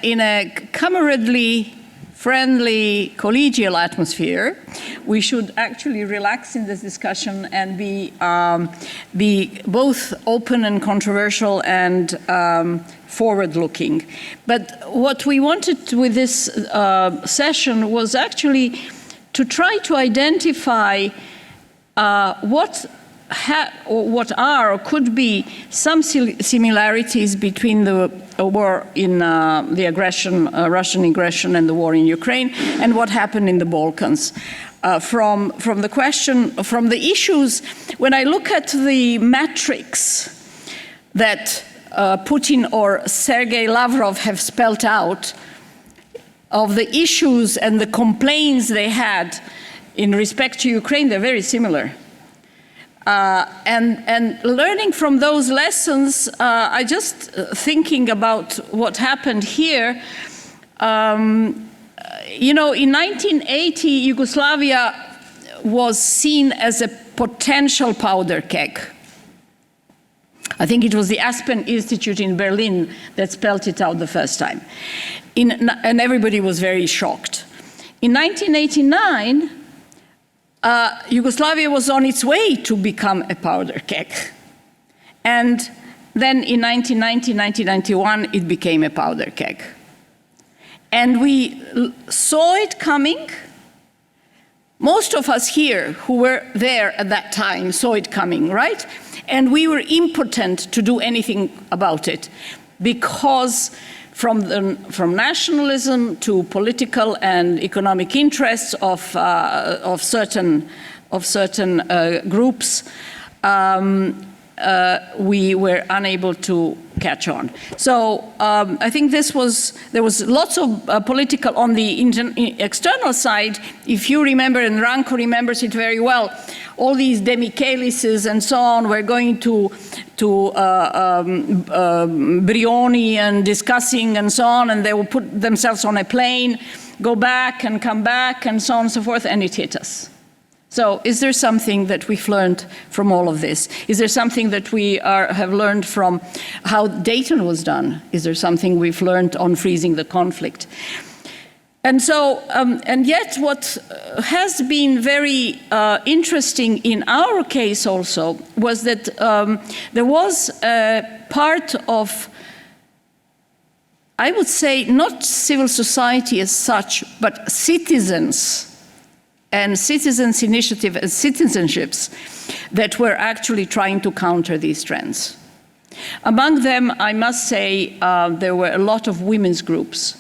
in a camaraderie, friendly, collegial atmosphere, we should actually relax in this discussion and be both open and controversial and forward-looking. But what we wanted with this session was actually to try to identify what are or could be some similarities between the war in the aggression, Russian aggression and the war in Ukraine, and what happened in the Balkans. From the issues, when I look at the metrics that Putin or Sergei Lavrov have spelled out of the issues and the complaints they had in respect to Ukraine, they're very similar. And learning from those lessons, I just thinking about what happened here. You know, in 1980, Yugoslavia was seen as a potential powder keg. I think it was the Aspen Institute in Berlin that spelled it out the first time. And everybody was very shocked. In 1989, Yugoslavia was on its way to become a powder keg. And then in 1990, 1991, it became a powder keg. And we saw it coming. Most of us here who were there at that time saw it coming, right? And we were impotent to do anything about it because from nationalism to political and economic interests of certain groups, we were unable to catch on. So I think there was lots of political on the external side. If you remember, and Ranko remembers it very well, all these Demichelises and so on were going to Brioni and discussing and so on, and they will put themselves on a plane, go back and come back and so on and so forth, and it hit us. So is there something that we've learned from all of this? Is there something that we have learned from how Dayton was done? Is there something we've learned on freezing the conflict? And so, and yet what has been very interesting in our case also was that there was a part of, I would say, not civil society as such, but citizens and citizens' initiative and citizenships that were actually trying to counter these trends. Among them, I must say, there were a lot of women's groups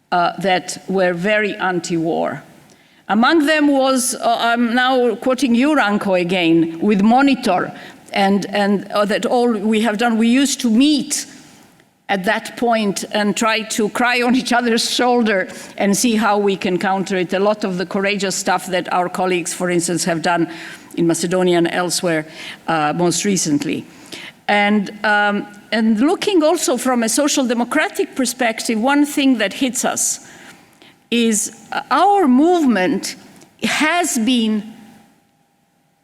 that were very anti-war. Among them was, I'm now quoting you, Ranko, again, with Monitor, and that all we have done, we used to meet at that point and try to cry on each other's shoulder and see how we can counter it. A lot of the courageous stuff that our colleagues, for instance, have done in Macedonia and elsewhere most recently. And looking also from a social democratic perspective, one thing that hits us is our movement has been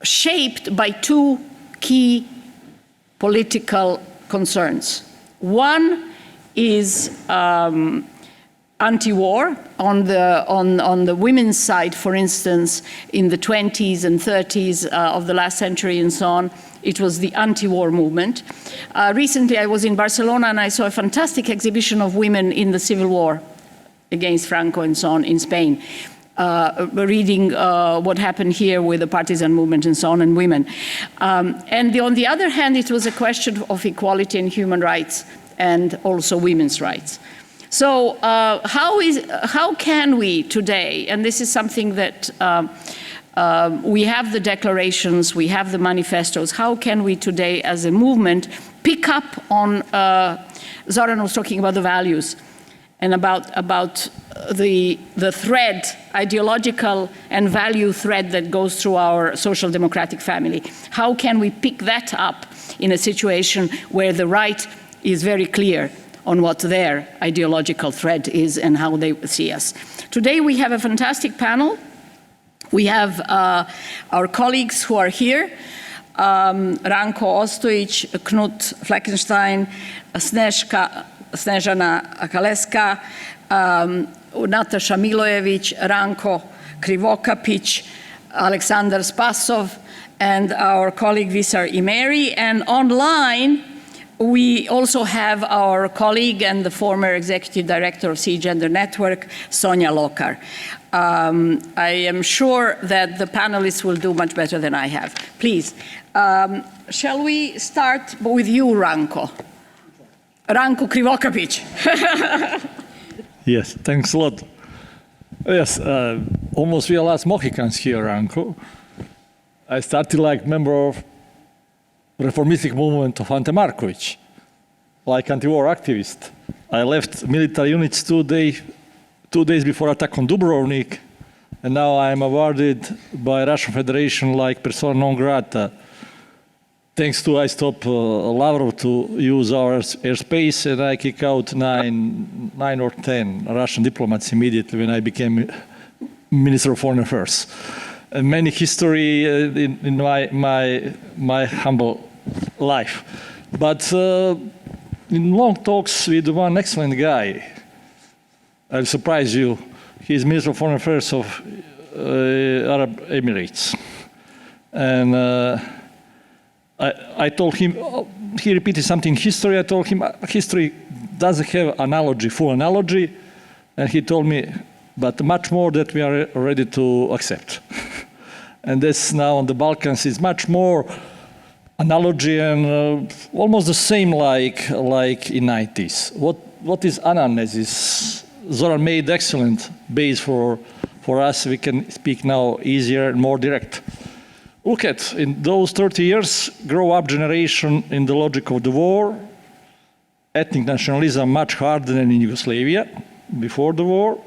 shaped by two key political concerns. One is anti-war on the women's side, for instance, in the 20s and 30s of the last century and so on. It was the anti-war movement. Recently, I was in Barcelona and I saw a fantastic exhibition of women in the civil war against Franco and so on in Spain, reading what happened here with the partisan movement and so on, and women. And on the other hand, it was a question of equality and human rights and also women's rights. So how can we today, and this is something that we have the declarations, we have the manifestos, how can we today as a movement pick up on, Zoran was talking about the values and about the thread, ideological and value thread that goes through our social democratic family. How can we pick that up in a situation where the right is very clear on what their ideological thread is and how they see us? Today we have a fantastic panel. We have our colleagues who are here, Ranko Ostojic, Knut Fleckenstein, Snezhka Snežana Kaleska, Nataša Milojević, Ranko Krivokapić, Aleksandar Spasov, and our colleague Visar Imeri. And online, we also have our colleague and the former executive director of CEE Gender Network, Sonja Lokar. I am sure that the panelists will do much better than I have. Please, shall we start with you, Ranko? Ranko Krivokapić. Yes, thanks a lot. Yes, almost we are last Mohicans here, Ranko. I started like member of reformistic movement of Ante Marković, like anti-war activist. I left military units 2 days before attack on Dubrovnik, and now I am awarded by Russian Federation like persona non grata. Thanks to I stop Lavrov to use our airspace, and I kick out nine or 10 Russian diplomats immediately when I became Minister of Foreign Affairs. Many history in my humble life. But in long talks with one excellent guy, I'll surprise you, he's Minister of Foreign Affairs of Arab Emirates. And I told him, he repeated something in history, I told him history doesn't have analogy, full analogy, and he told me, but much more that we are ready to accept. And this now on the Balkans is much more analogy and almost the same like in 90s. What is anamnesis? Zoran made excellent base for us. We can speak now easier and more direct. Look at, in those 30 years, grow up generation in the logic of the war, ethnic nationalism much harder than in Yugoslavia before the war.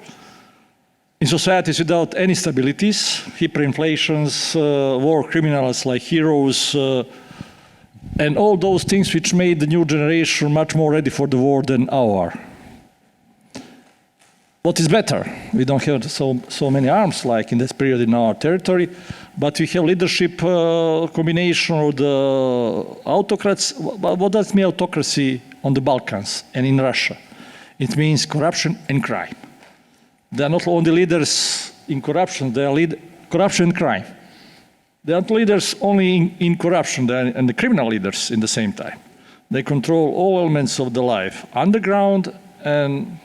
In societies without any stabilities, hyperinflations, war criminals like heroes, and all those things which made the new generation much more ready for the war than our. What is better? We don't have so many arms like in this period in our territory, but we have leadership combination of the autocrats. What does mean autocracy on the Balkans and in Russia? It means corruption and crime. They are not only leaders in corruption, they are corruption and crime. They are not leaders only in corruption, they are and the criminal leaders in the same time. They control all elements of the life, underground and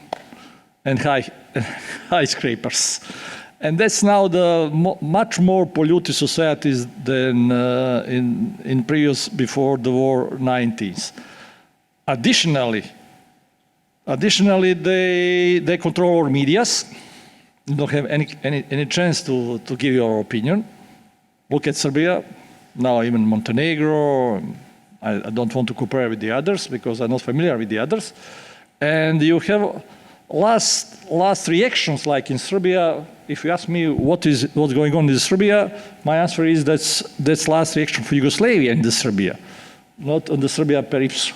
high scrapers. And that's now the much more polluted societies than in previous, before the war 90s. Additionally, they control our medias. You don't have any chance to give your opinion. Look at Serbia, now even Montenegro. I don't want to compare with the others because I'm not familiar with the others. And you have last reactions like in Serbia. If you ask me what's going on in Serbia, my answer is that's last reaction for Yugoslavia in the Serbia, not on the Serbia per ipso.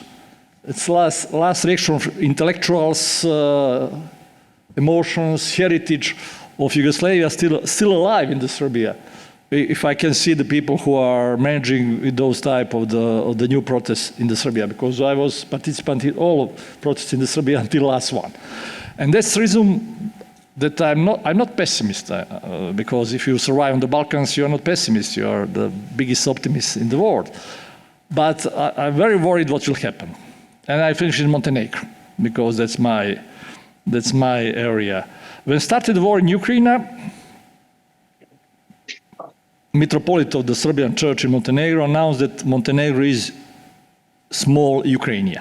It's last reaction of intellectuals, emotions, heritage of Yugoslavia still alive in the Serbia. If I can see the people who are managing with those type of the new protests in the Serbia, because I was participant in all of protests in the Serbia until last one. And that's the reason that I'm not pessimist, because if you survive on the Balkans, you're not pessimist, you are the biggest optimist in the world. But I'm very worried what will happen. And I finish in Montenegro, because that's my area. When started the war in Ukraine, Metropolitan of the Serbian Church in Montenegro announced that Montenegro is small Ukraine.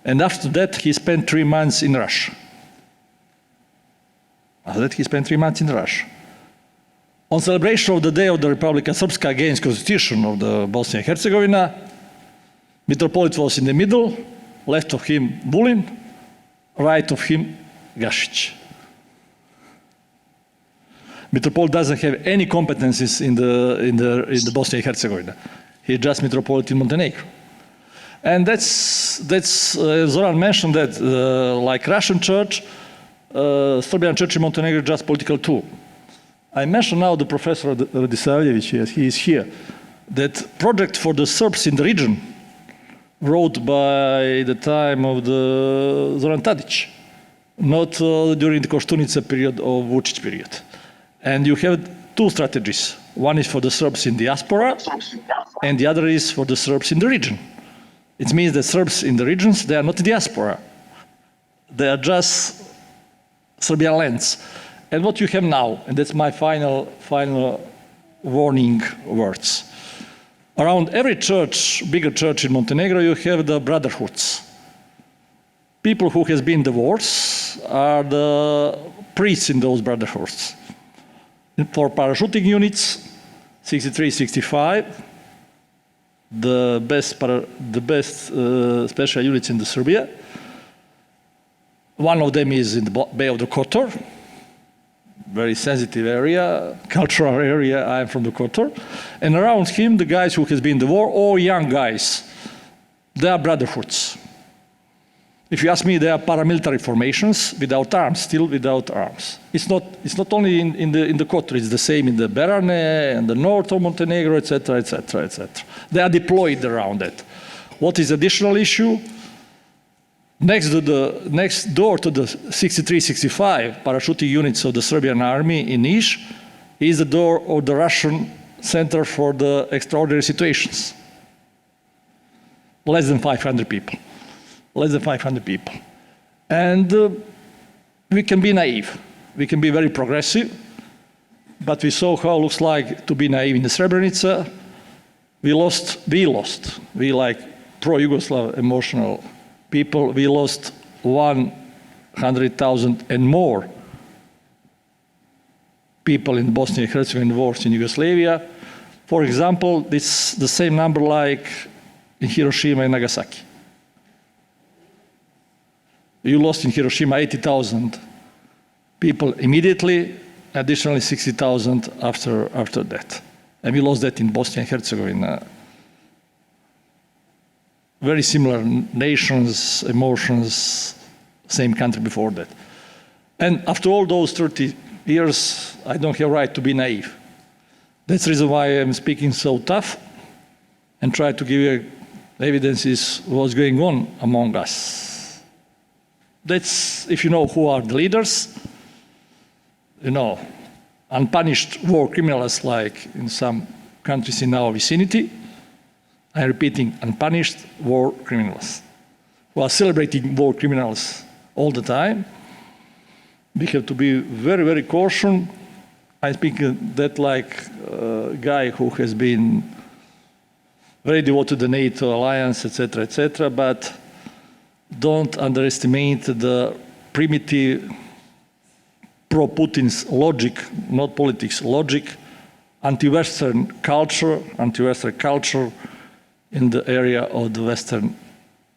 And after that, he spent 3 months in Russia. After that, he spent 3 months in Russia. On celebration of the Day of the Republika Srpska against Constitution of the Bosnia and Herzegovina, Metropolitan was in the middle, left of him Vulin, right of him Gašić. Metropolitan doesn't have any competencies in the Bosnia and Herzegovina. He's just Metropolitan in Montenegro. And that's Zoran mentioned that like Russian church, Serbian church in Montenegro just political tool. I mentioned now the professor Radisavljević, he is here, that project for the Serbs in the region wrote by the time of the Zoran Tadic, not during the Koštunica period or Vučić period. And you have two strategies. One is for the Serbs in diaspora, and the other is for the Serbs in the region. It means that Serbs in the regions, they are not diaspora. They are just Serbian lands. And what you have now, and that's my final warning words. Around every church, bigger church in Montenegro, you have the brotherhoods. People who has been divorced are the priests in those brotherhoods. For parachuting units, 63, 65, the best special units in the Serbia. One of them is in the Bay of the Kotor, very sensitive area, cultural area. I am from the Kotor. And around him, the guys who has been in the war, all young guys, they are brotherhoods. If you ask me, they are paramilitary formations without arms, still without arms. It's not only in the Kotor, it's the same in the Berane and the north of Montenegro, etc., etc., etc. They are deployed around it. What is additional issue? Next door to the 63, 65 parachuting units of the Serbian army in Niš is the door of the Russian Center for the Extraordinary Situations. Less than 500 people. Less than 500 people. And we can be naive. We can be very progressive. But we saw how it looks like to be naive in the Srebrenica. We lost. We like pro-Yugoslav emotional people. We lost 100,000 and more people in Bosnia and Herzegovina wars in Yugoslavia. For example, it's the same number like in Hiroshima and Nagasaki. You lost in Hiroshima 80,000 people immediately, additionally 60,000 after that. And we lost that in Bosnia and Herzegovina. Very similar nations, emotions, same country before that. And after all those 30 years, I don't have a right to be naive. That's the reason why I'm speaking so tough and try to give you evidences what's going on among us. That's, if you know who are the leaders, you know, unpunished war criminals like in some countries in our vicinity. I'm repeating, unpunished war criminals who are celebrating war criminals all the time. We have to be very, very cautious. I speak that like a guy who has been very devoted to the NATO alliance, etc., but don't underestimate the primitive pro-Putin's logic, not politics, logic, anti-Western culture in the area of the Western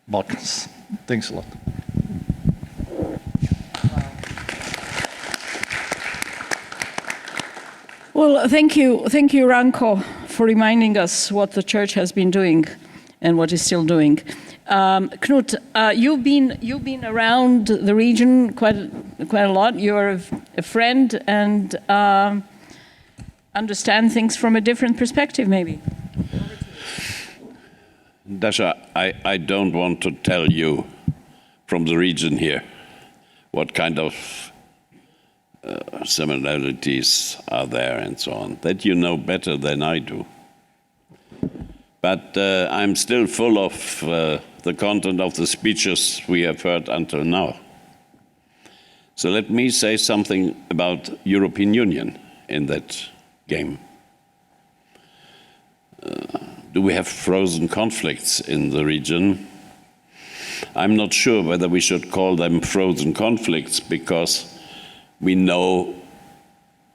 Balkans. Thanks a lot. Well, thank you, Ranko, for reminding us what the church has been doing and what is still doing. Knut, you've been around the region quite a lot. You're a friend and understand things from a different perspective, maybe. Dasha, I don't want to tell you from the region here what kind of similarities are there and so on. That you know better than I do. But I'm still full of the content of the speeches we have heard until now. So let me say something about European Union in that game. Do we have frozen conflicts in the region? I'm not sure whether we should call them frozen conflicts because we know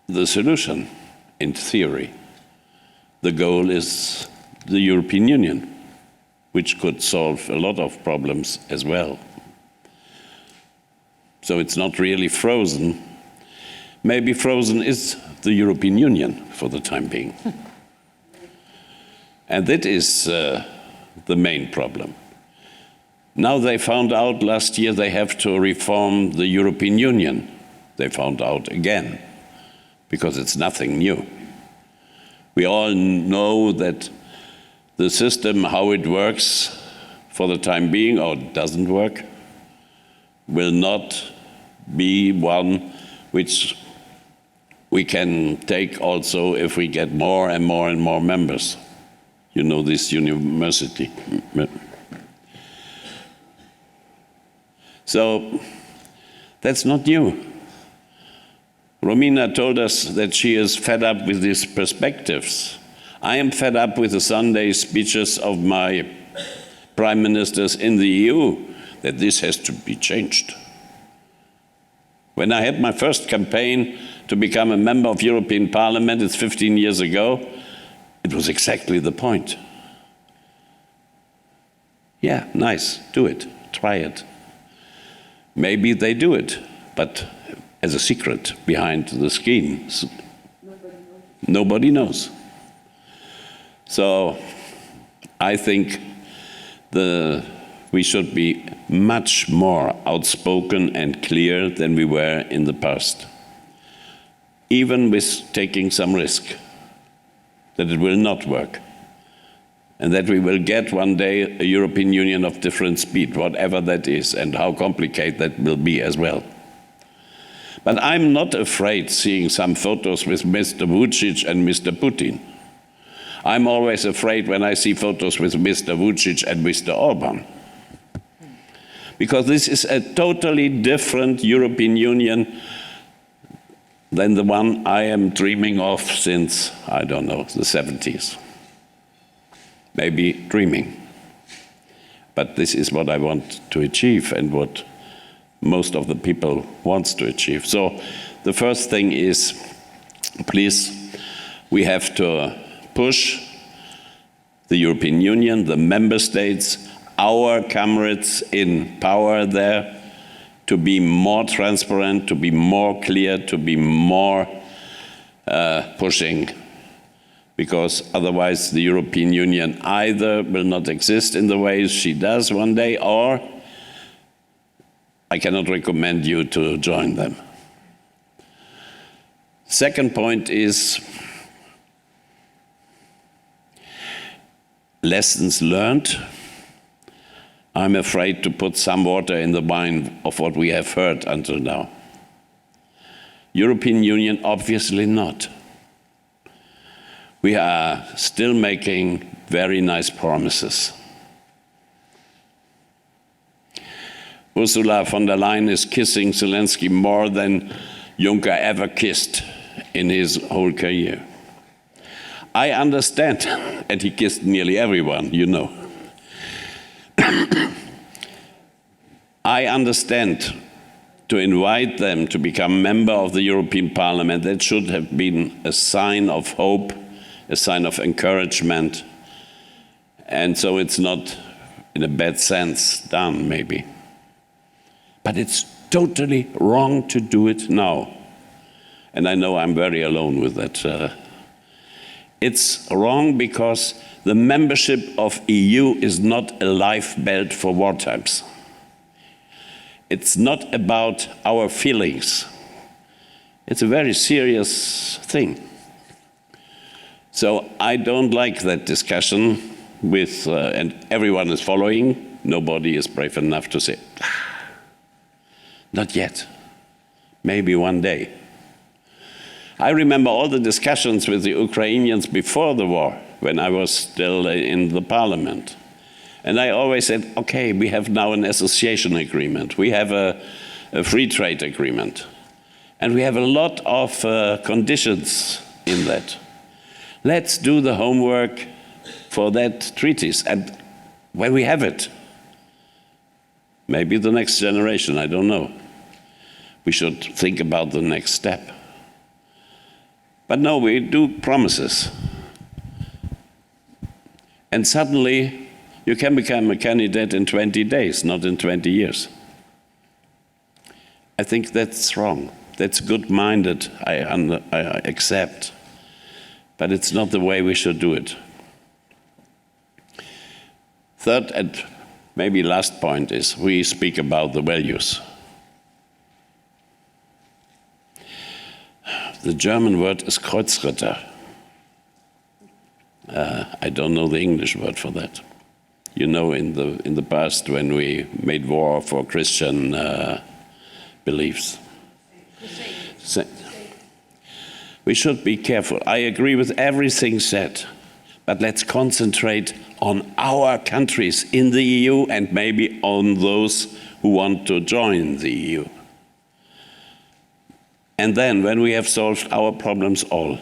the solution in theory. The goal is the European Union, which could solve a lot of problems as well. So it's not really frozen. Maybe frozen is the European Union for the time being. And that is the main problem. Now they found out last year they have to reform the European Union. They found out again, because it's nothing new. We all know that the system, how it works, for the time being, or doesn't work, will not be one which we can take also if we get more and more and more members. You know, this university. So that's not new. Romina told us that she is fed up with these perspectives. I am fed up with the Sunday speeches of my prime ministers in the EU, that this has to be changed. When I had my first campaign to become a member of European Parliament, it's 15 years ago, it was exactly the point. Yeah, nice, do it, try it. Maybe they do it, but as a secret behind the scheme. Nobody knows. So I think we should be much more outspoken and clear than we were in the past, even with taking some risk that it will not work, and that we will get one day a European Union of different speed, whatever that is, and how complicated that will be as well. But I'm not afraid seeing some photos with Mr. Vučić and Mr. Putin. I'm always afraid when I see photos with Mr. Vučić and Mr. Orban, because this is a totally different European Union than the one I am dreaming of since, I don't know, the 70s. Maybe dreaming. But this is what I want to achieve and what most of the people wants to achieve. So the first thing is, please, we have to push the European Union, the member states, our comrades in power there, to be more transparent, to be more clear, to be more pushing, because otherwise the European Union either will not exist in the way she does one day, or I cannot recommend you to join them. Second point is lessons learned. I'm afraid to put some water in the wine of what we have heard until now. European Union, obviously not. We are still making very nice promises. Ursula von der Leyen is kissing Zelensky more than Juncker ever kissed in his whole career. I understand, and he kissed nearly everyone, you know. I understand to invite them to become member of the European Parliament. That should have been a sign of hope, a sign of encouragement. And so it's not, in a bad sense, done, maybe. But it's totally wrong to do it now. And I know I'm very alone with that. It's wrong because the membership of EU is not a life belt for war times. It's not about our feelings. It's a very serious thing. So I don't like that discussion with, and everyone is following. Nobody is brave enough to say, not yet, maybe one day. I remember all the discussions with the Ukrainians before the war, when I was still in the parliament. And I always said, okay, we have now an association agreement. We have a free trade agreement. And we have a lot of conditions in that. Let's do the homework for that treaties. And when we have it, maybe the next generation, I don't know, we should think about the next step. But no, we do promises. And suddenly, you can become a candidate in 20 days, not in 20 years. I think that's wrong. That's good-minded, I accept. But it's not the way we should do it. Third and maybe last point is we speak about the values. The German word is Kreuzritter. I don't know the English word for that. you know, in the past when we made war for Christian beliefs. We should be careful. I agree with everything said, but let's concentrate on our countries in the EU and maybe on those who want to join the EU. And then, when we have solved our problems all,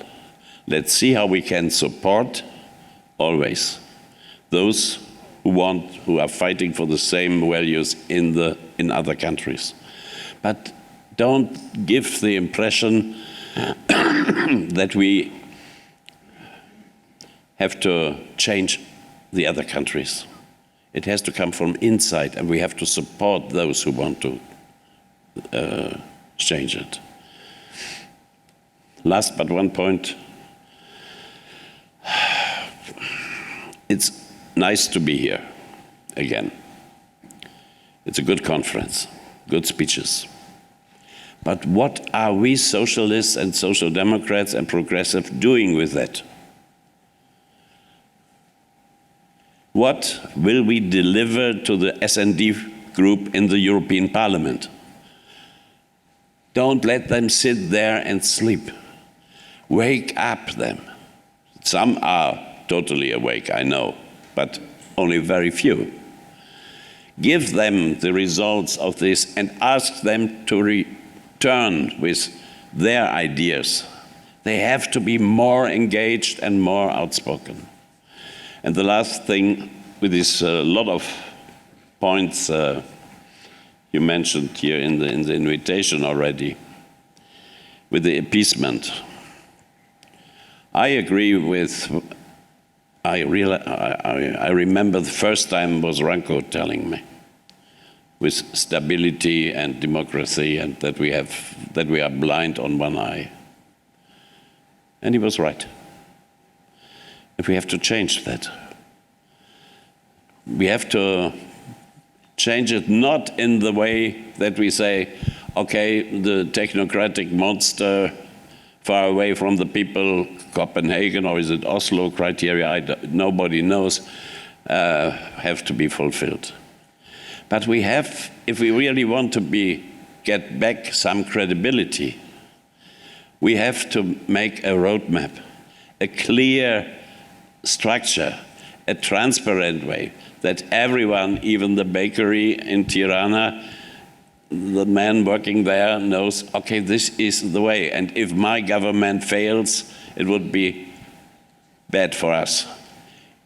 let's see how we can support always those who are fighting for the same values in other countries. But don't give the impression that we have to change the other countries. It has to come from inside, and we have to support those who want to change it. Last but one point, it's nice to be here again. It's a good conference, good speeches. But what are we socialists and social democrats and progressive doing with that? What will we deliver to the S&D group in the European Parliament? Don't let them sit there and sleep. Wake up them. Some are totally awake, I know, but only very few. Give them the results of this and ask them to return with their ideas. They have to be more engaged and more outspoken. And the last thing, with this lot of points you mentioned here in the invitation already, with the appeasement. I agree with, I remember the first time was Ranko telling me, with stability and democracy, and that we are blind on one eye. And he was right. If we have to change that. We have to change it not in the way that we say, okay, the technocratic monster far away from the people, Copenhagen, or is it Oslo criteria, nobody knows, have to be fulfilled. But we have, if we really want to get back some credibility, we have to make a roadmap, a clear structure, a transparent way, that everyone, even the bakery in Tirana, the man working there knows, okay, this is the way. And if my government fails, it would be bad for us.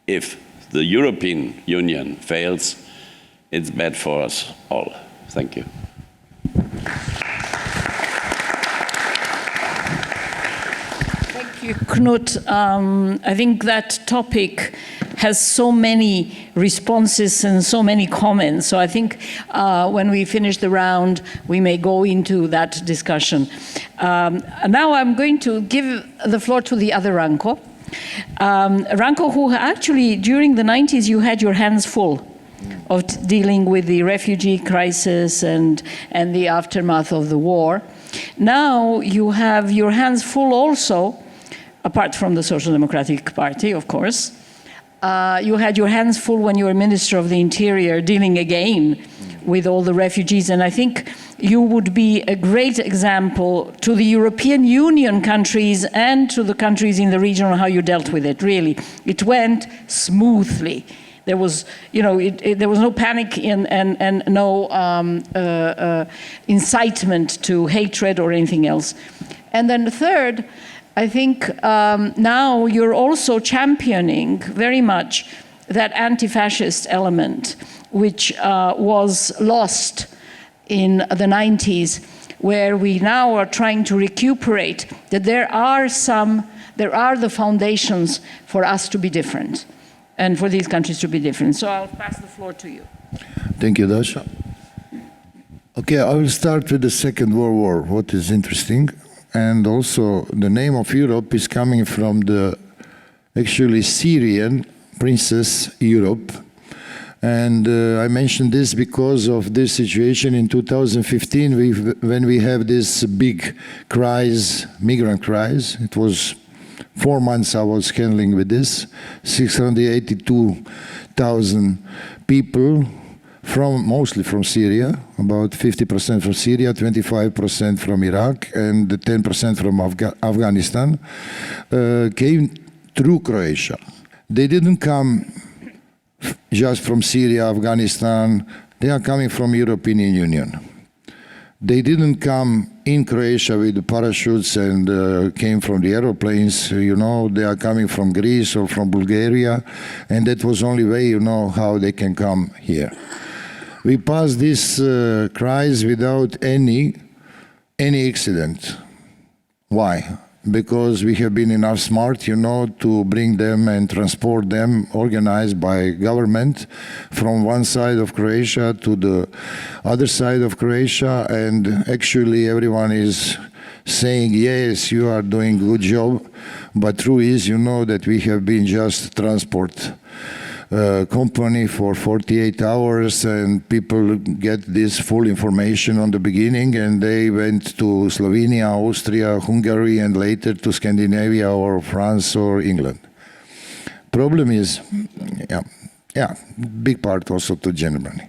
If the European Union fails, it's bad for us all. Thank you. Thank you, Knut. I think that topic has so many responses and so many comments. So I think when we finish the round, we may go into that discussion. Now I'm going to give the floor to the other Ranko. Ranko, who actually, during the 90s, you had your hands full of dealing with the refugee crisis and the aftermath of the war. Now you have your hands full also, apart from the Social Democratic Party, of course. You had your hands full when you were Minister of the Interior, dealing again with all the refugees. And I think you would be a great example to the European Union countries and to the countries in the region on how you dealt with it, really. It went smoothly. There was, there was no panic and no incitement to hatred or anything else. And then the third, I think now you're also championing very much that anti-fascist element, which was lost in the 90s, where we now are trying to recuperate that there are the foundations for us to be different and for these countries to be different. So I'll pass the floor to you. Thank you, Dasha. Okay, I will start with the Second World War, what is interesting. And also the name of Europe is coming from the actually Syrian Princess Europe. And I mentioned this because of this situation in 2015 when we have this big crisis, migrant crisis. It was 4 months I was handling with this. 682,000 people, mostly from Syria, about 50% from Syria, 25% from Iraq, and 10% from Afghanistan, came through Croatia. They didn't come just from Syria, Afghanistan. They are coming from European Union. They didn't come in Croatia with the parachutes and came from the aeroplanes. You know, they are coming from Greece or from Bulgaria, and that was the only way, you know, how they can come here. We passed this crisis without any accident. Why? Because we have been enough smart, you know, to bring them and transport them, organized by government, from one side of Croatia to the other side of Croatia, and actually everyone is saying, yes, you are doing a good job, but true is, you know, that we have been just transport company for 48 hours, and people get this full information on the beginning, and they went to Slovenia, Austria, Hungary, and later to Scandinavia or France or England. Problem is, big part also to Germany.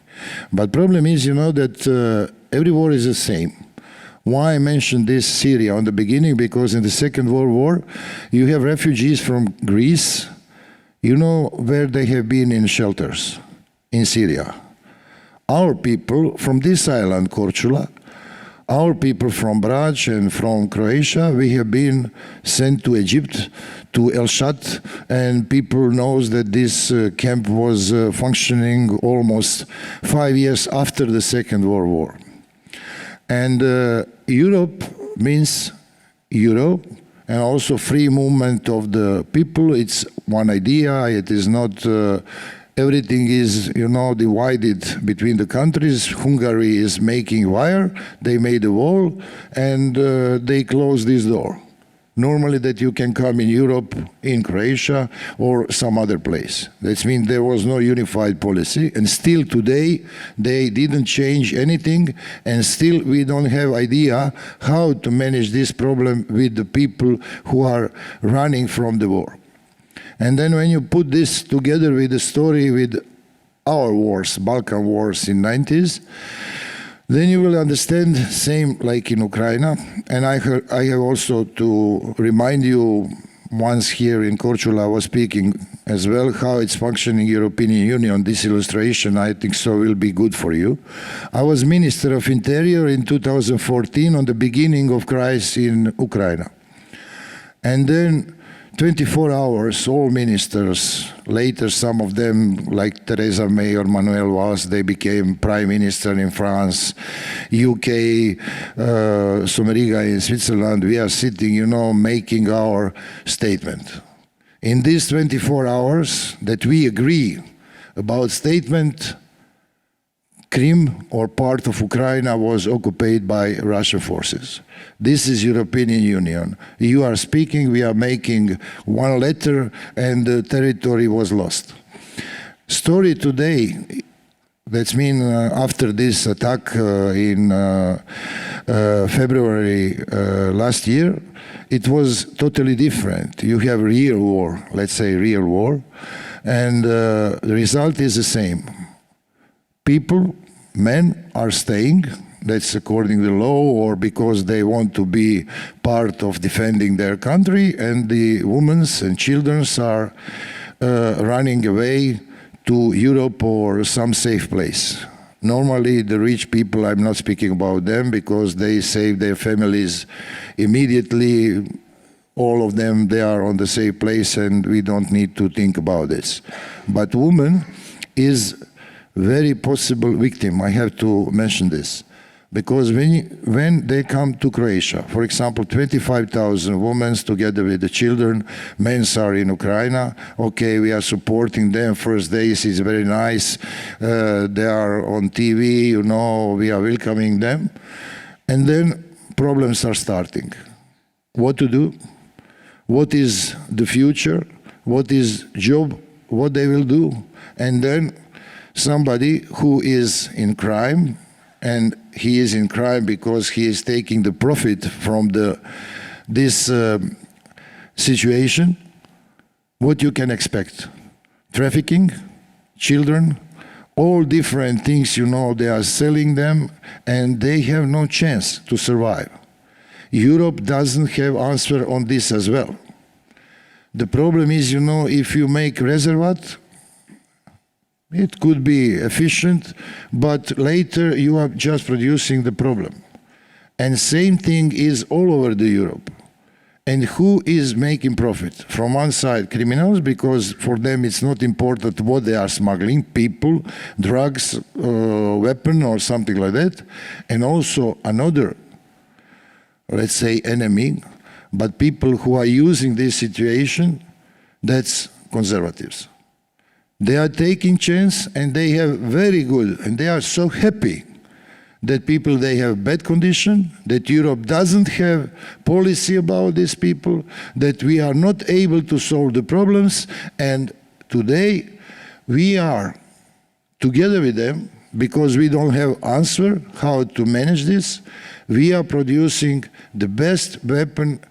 But problem is, you know, that every war is the same. Why I mentioned this Syria on the beginning? Because in the Second World War, you have refugees from Greece. You know where they have been in shelters? In Syria. Our people from this island, Korčula, our people from Brač and from Croatia, we have been sent to Egypt, to El Shat, and people knows that this camp was functioning almost 5 years after the Second World War. And Europe means Euro, and also free movement of the people. It's one idea. It is not, everything is, you know, divided between the countries. Hungary is making wire. They made a wall, and they closed this door. Normally that you can come in Europe, in Croatia, or some other place. That means there was no unified policy, and still today they didn't change anything, and still we don't have idea how to manage this problem with the people who are running from the war. And then when you put this together with the story with our wars, Balkan wars in 90s, then you will understand, same like in Ukraine. And I have also to remind you, once here in Korčula I was speaking as well, how it's functioning European Union. This illustration, I think so, will be good for you. I was Minister of Interior in 2014 on the beginning of crisis in Ukraine. And then 24 hours, all ministers, later some of them, like Theresa May or Manuel Valls, they became prime minister in France, UK, Someriga in Switzerland. We are sitting, you know, making our statement. In these 24 hours that we agree about statement, Crimea or part of Ukraine was occupied by Russian forces. This is European Union. You are speaking, we are making one letter, and the territory was lost. Story today, that means after this attack in February last year, it was totally different. You have real war, let's say real war, and the result is the same. People, men are staying, that's according to the law, or because they want to be part of defending their country, and the women and children are running away to Europe or some safe place. Normally the rich people, I'm not speaking about them, because they save their families immediately. All of them, they are on the safe place, and we don't need to think about this. But woman is very possible victim. I have to mention this, because when they come to Croatia, for example, 25,000 women together with the children, men are in Ukraine. Okay, we are supporting them. First days is very nice. They are on TV, you know, we are welcoming them. And then problems are starting. What to do? What is the future? What is job? What they will do? And then somebody who is in crime, and he is in crime because he is taking the profit from this situation, what you can expect. Trafficking, children, all different things, they are selling them, and they have no chance to survive. Europe doesn't have answer on this as well. The problem is, if you make reservoir, it could be efficient, but later you are just producing the problem. And same thing is all over the Europe. And who is making profit? From one side, criminals, because for them it's not important what they are smuggling, people, drugs, weapon, or something like that. And also another, let's say, enemy, but people who are using this situation, that's conservatives. They are taking chance, and they have very good, and they are so happy that people, they have bad condition, that Europe doesn't have policy about these people, that we are not able to solve the problems, and today we are together with them, because we don't have answer how to manage this, we are producing the best weapon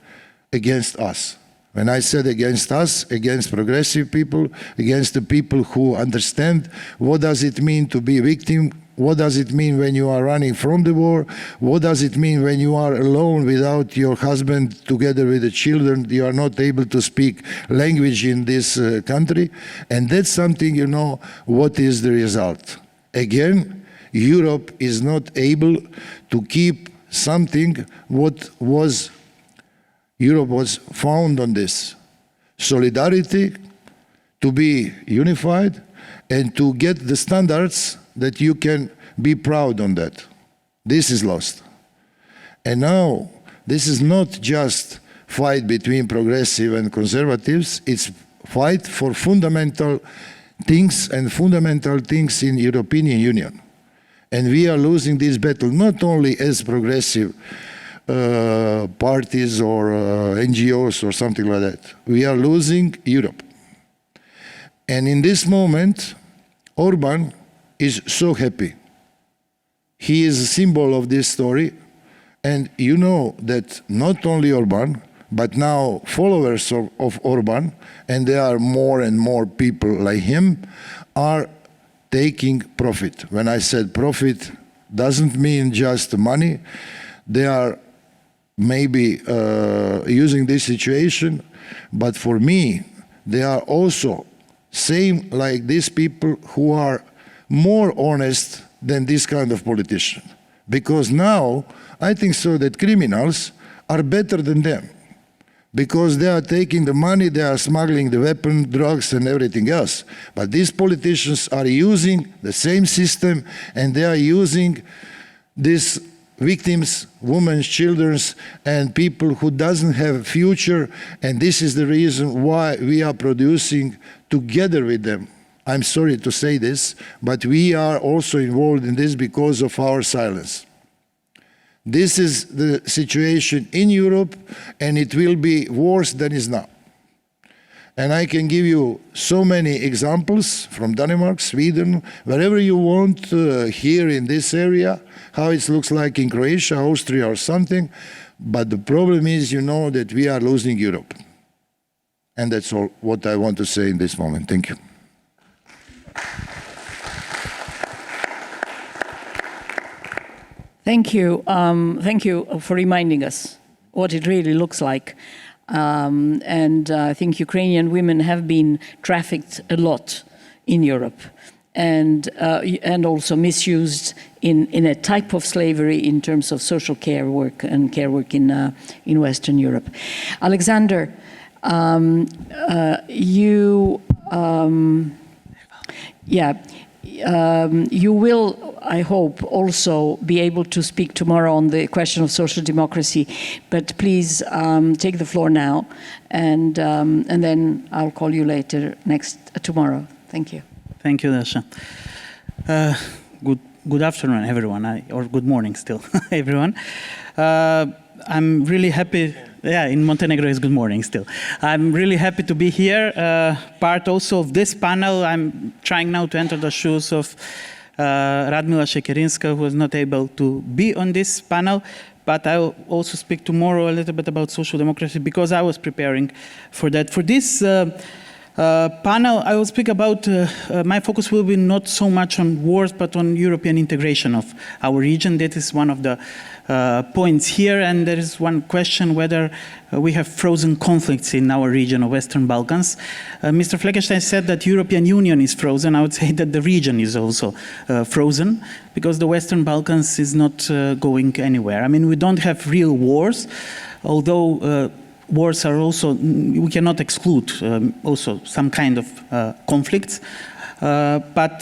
against us. When I said against us, against progressive people, against the people who understand what does it mean to be a victim, what does it mean when you are running from the war, what does it mean when you are alone without your husband, together with the children, you are not able to speak language in this country. And that's something, what is the result. Again, Europe is not able to keep something what was Europe was found on this. Solidarity, to be unified, and to get the standards that you can be proud on that. This is lost. And now, this is not just fight between progressive and conservatives, it's fight for fundamental things and fundamental things in European Union. And we are losing this battle not only as progressive parties or NGOs or something like that. We are losing Europe. And in this moment, Orban is so happy. He is a symbol of this story. And you know that not only Orban, but now followers of Orban, and there are more and more people like him, are taking profit. When I said profit, doesn't mean just money. They are maybe using this situation, but for me, they are also same like these people who are more honest than this kind of politician. Because now, I think so that criminals are better than them. Because they are taking the money, they are smuggling the weapon, drugs, and everything else. But these politicians are using the same system, and they are using these victims, women, children, and people who doesn't have a future, and this is the reason why we are producing together with them. I'm sorry to say this, but we are also involved in this because of our silence. This is the situation in Europe, and it will be worse than is now. And I can give you so many examples from Denmark, Sweden, wherever you want here in this area, how it looks like in Croatia, Austria, or something. But the problem is, that we are losing Europe. And that's all what I want to say in this moment. Thank you. Thank you. Thank you for reminding us what it really looks like. And I think Ukrainian women have been trafficked a lot in Europe, and also misused in a type of slavery in terms of social care work and care work in Western Europe. Alexander, you will, I hope, also be able to speak tomorrow on the question of social democracy. But please take the floor now, and then I'll call you later tomorrow. Thank you. Thank you, Dasha. Good afternoon, everyone, or good morning still, everyone. I'm really happy. Yeah, in Montenegro it's good morning still. I'm really happy to be here, part also of this panel. I'm trying now to enter the shoes of Radmila Šekerinska, who was not able to be on this panel. but I will also speak tomorrow a little bit about social democracy because I was preparing for that. For this panel, I will speak about, my focus will be not so much on wars, but on European integration of our region. That is one of the points here, and there is one question whether we have frozen conflicts in our region of Western Balkans. Mr. Fleckenstein said that European Union is frozen. I would say that the region is also frozen because the Western Balkans is not going anywhere. I mean, we don't have real wars, although wars are also, we cannot exclude also some kind of conflicts. But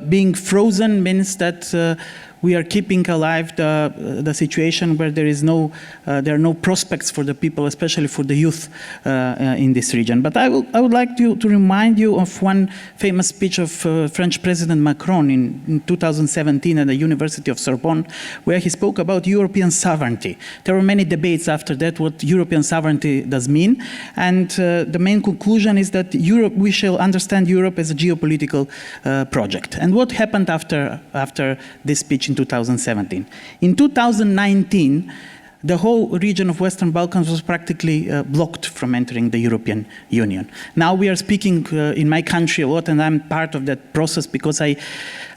being frozen means that we are keeping alive the situation where there are no prospects for the people, especially for the youth in this region. But I would like to remind you of one famous speech of French President Macron in 2017 at the University of Sorbonne, where he spoke about European sovereignty. There were many debates after that what European sovereignty does mean, and the main conclusion is that we shall understand Europe as a geopolitical project. And what happened after this speech in 2017? In 2019, the whole region of Western Balkans was practically blocked from entering the European Union. Now we are speaking in my country a lot, and I'm part of that process because I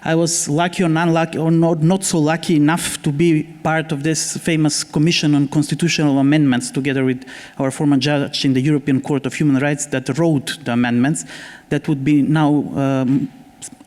was lucky or unlucky or not so lucky enough to be part of this famous Commission on Constitutional Amendments together with our former judge in the European Court of Human Rights that wrote the amendments that would be now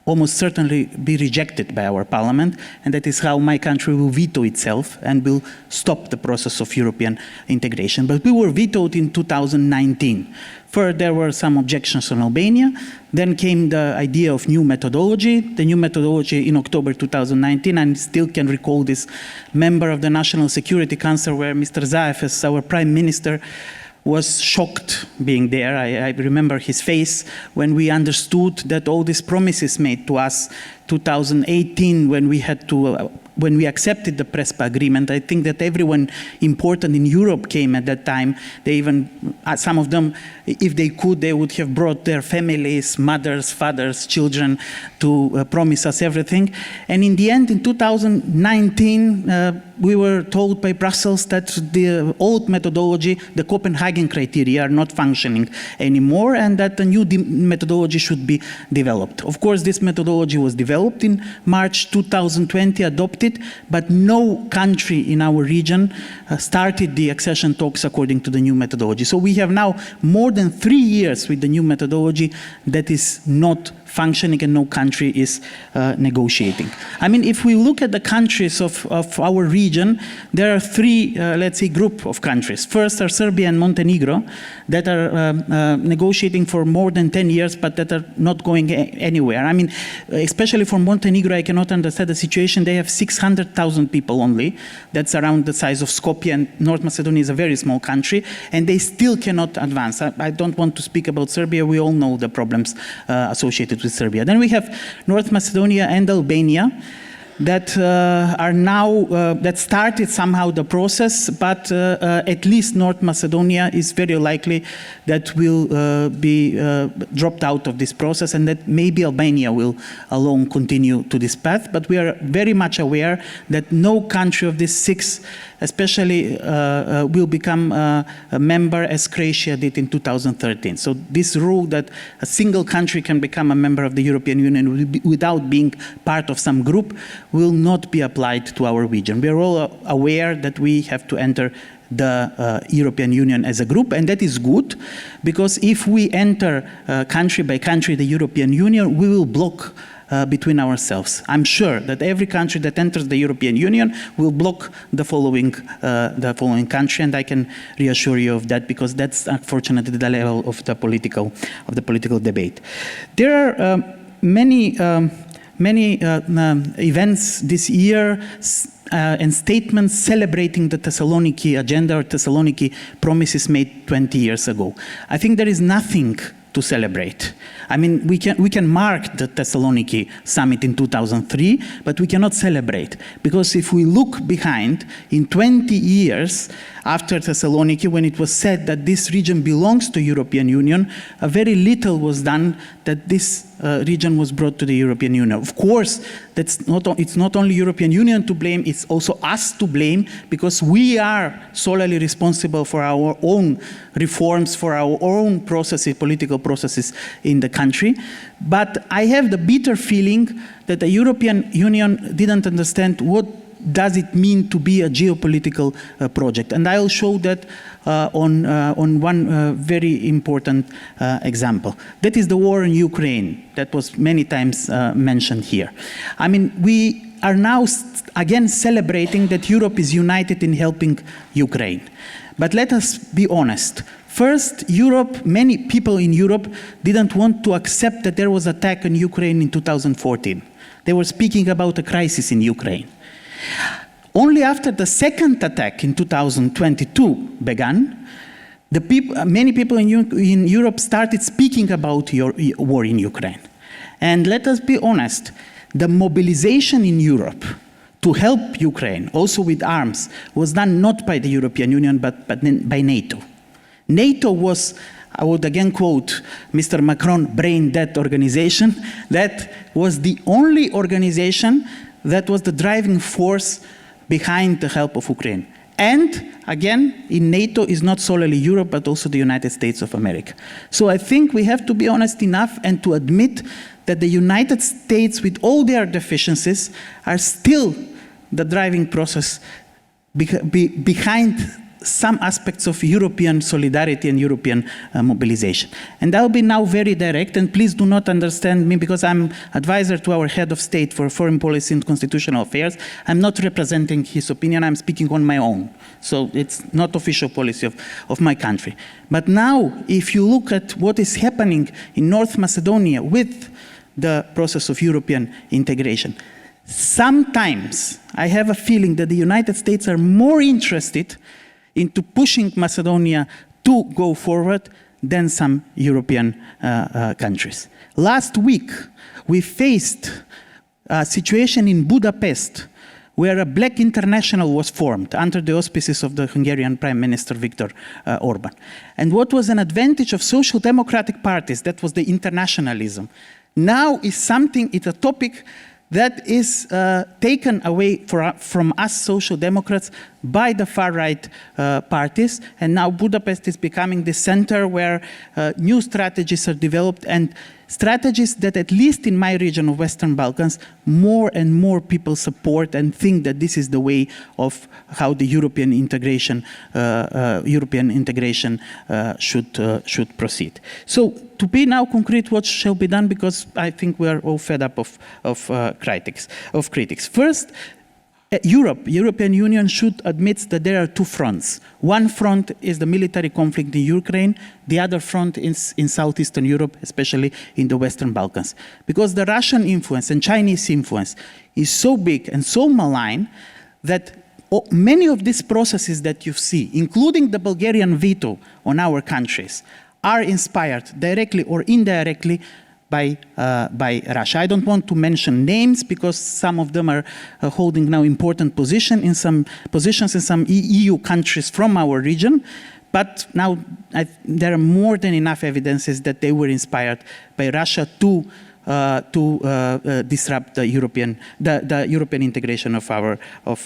almost certainly be rejected by our parliament, and that is how my country will veto itself and will stop the process of European integration. But we were vetoed in 2019. First, there were some objections on Albania. Then came the idea of new methodology. The new methodology in October 2019, and still can recall this member of the National Security Council where Mr. Zaev, as our prime minister, was shocked being there. I remember his face when we understood that all these promises made to us 2018 when we had to when we accepted the Prespa agreement. I think that everyone important in Europe came at that time. They even, some of them, if they could, they would have brought their families, mothers, fathers, children to promise us everything. And in the end, in 2019, we were told by Brussels that the old methodology, the Copenhagen criteria, are not functioning anymore, and that a new methodology should be developed. Of course, this methodology was developed in March 2020, adopted, but no country in our region started the accession talks according to the new methodology. So we have now more than 3 years with the new methodology that is not functioning and no country is negotiating. I mean, if we look at the countries of our region, there are three, let's say, group of countries. First are Serbia and Montenegro that are negotiating for more than 10 years, but that are not going anywhere. I mean, especially for Montenegro, I cannot understand the situation. They have 600,000 people only. That's around the size of Skopje, and North Macedonia is a very small country, and they still cannot advance. I don't want to speak about Serbia. We all know the problems associated with Serbia. Then we have North Macedonia and Albania that are now, that started somehow the process, but at least North Macedonia is very likely that will be dropped out of this process, and that maybe Albania will alone continue to this path. But we are very much aware that no country of these six especially will become a member as Croatia did in 2013. So this rule that a single country can become a member of the European Union without being part of some group will not be applied to our region. We are all aware that we have to enter the European Union as a group, and that is good, because if we enter country by country the European Union, we will block between ourselves. I'm sure that every country that enters the European Union will block the following country, and I can reassure you of that, because that's unfortunately the level of the political debate. There are many events this year and statements celebrating the Thessaloniki agenda or Thessaloniki promises made 20 years ago. I think there is nothing to celebrate. I mean, we can mark the Thessaloniki summit in 2003, but we cannot celebrate, because if we look behind, in 20 years, after Thessaloniki, when it was said that this region belongs to European Union, very little was done that this region was brought to the European Union. Of course, it's not only European Union to blame, it's also us to blame, because we are solely responsible for our own reforms, for our own processes, political processes in the country. But I have the bitter feeling that the European Union didn't understand what does it mean to be a geopolitical project. And I'll show that on one very important example. That is the war in Ukraine that was many times mentioned here. I mean, we are now again celebrating that Europe is united in helping Ukraine. But let us be honest. First, many people in Europe didn't want to accept that there was an attack on Ukraine in 2014. They were speaking about a crisis in Ukraine. Only after the second attack in 2022 began, many people in Europe started speaking about war in Ukraine. And let us be honest, the mobilization in Europe to help Ukraine, also with arms, was done not by the European Union, but by NATO. NATO was, I would again quote Mr. Macron, brain-dead organization. That was the only organization that was the driving force behind the help of Ukraine. And again, in NATO is not solely Europe, but also the United States of America. So I think we have to be honest enough and to admit that the United States, with all their deficiencies, are still the driving process behind some aspects of European solidarity and European mobilization. And I'll be now very direct, and please do not understand me because I'm advisor to our head of state for foreign policy and constitutional affairs. I'm not representing his opinion, I'm speaking on my own. So it's not official policy of my country. But now, if you look at what is happening in North Macedonia with the process of European integration, sometimes I have a feeling that the United States are more interested into pushing Macedonia to go forward than some European countries. Last week, we faced a situation in Budapest where a Black International was formed under the auspices of the Hungarian Prime Minister Viktor Orban. And what was an advantage of social democratic parties, that was the internationalism, now is something, it's a topic that is taken away from us social democrats by the far-right parties, and now Budapest is becoming the center where new strategies are developed, and strategies that, at least in my region of Western Balkans, more and more people support and think that this is the way of how the European integration should proceed. So, to be now concrete, what shall be done? Because I think we are all fed up of critics. First, European Union should admit that there are two fronts. One front is the military conflict in Ukraine. The other front is in Southeastern Europe, especially in the Western Balkans. Because the Russian influence and Chinese influence is so big and so malign that many of these processes that you see, including the Bulgarian veto on our countries, are inspired directly or indirectly by Russia. I don't want to mention names because some of them are holding now important positions in some EU countries from our region. But now there are more than enough evidences that they were inspired by Russia to disrupt the European integration of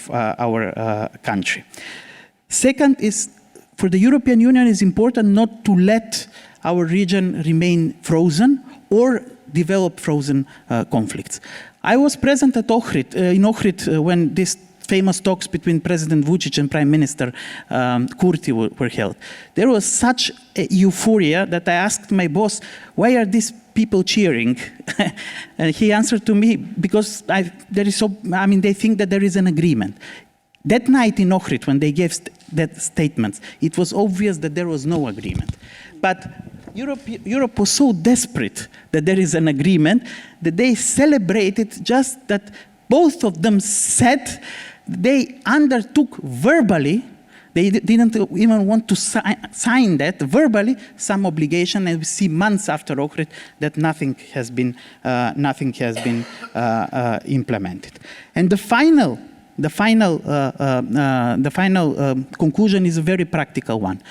our country. Second is, for the European Union, it's important not to let our region remain frozen or develop frozen conflicts. I was present at in Ohrid when these famous talks between President Vučić and Prime Minister Kurti were held. There was such a euphoria that I asked my boss, why are these people cheering? And he answered to me, because they think that there is an agreement. That night in Ohrid, when they gave that statement, it was obvious that there was no agreement. But Europe was so desperate that there is an agreement that they celebrated just that both of them said they undertook verbally, they didn't even want to sign that, verbally, some obligation, and we see months after Ohrid that nothing has been implemented. And the the final conclusion is a very practical one.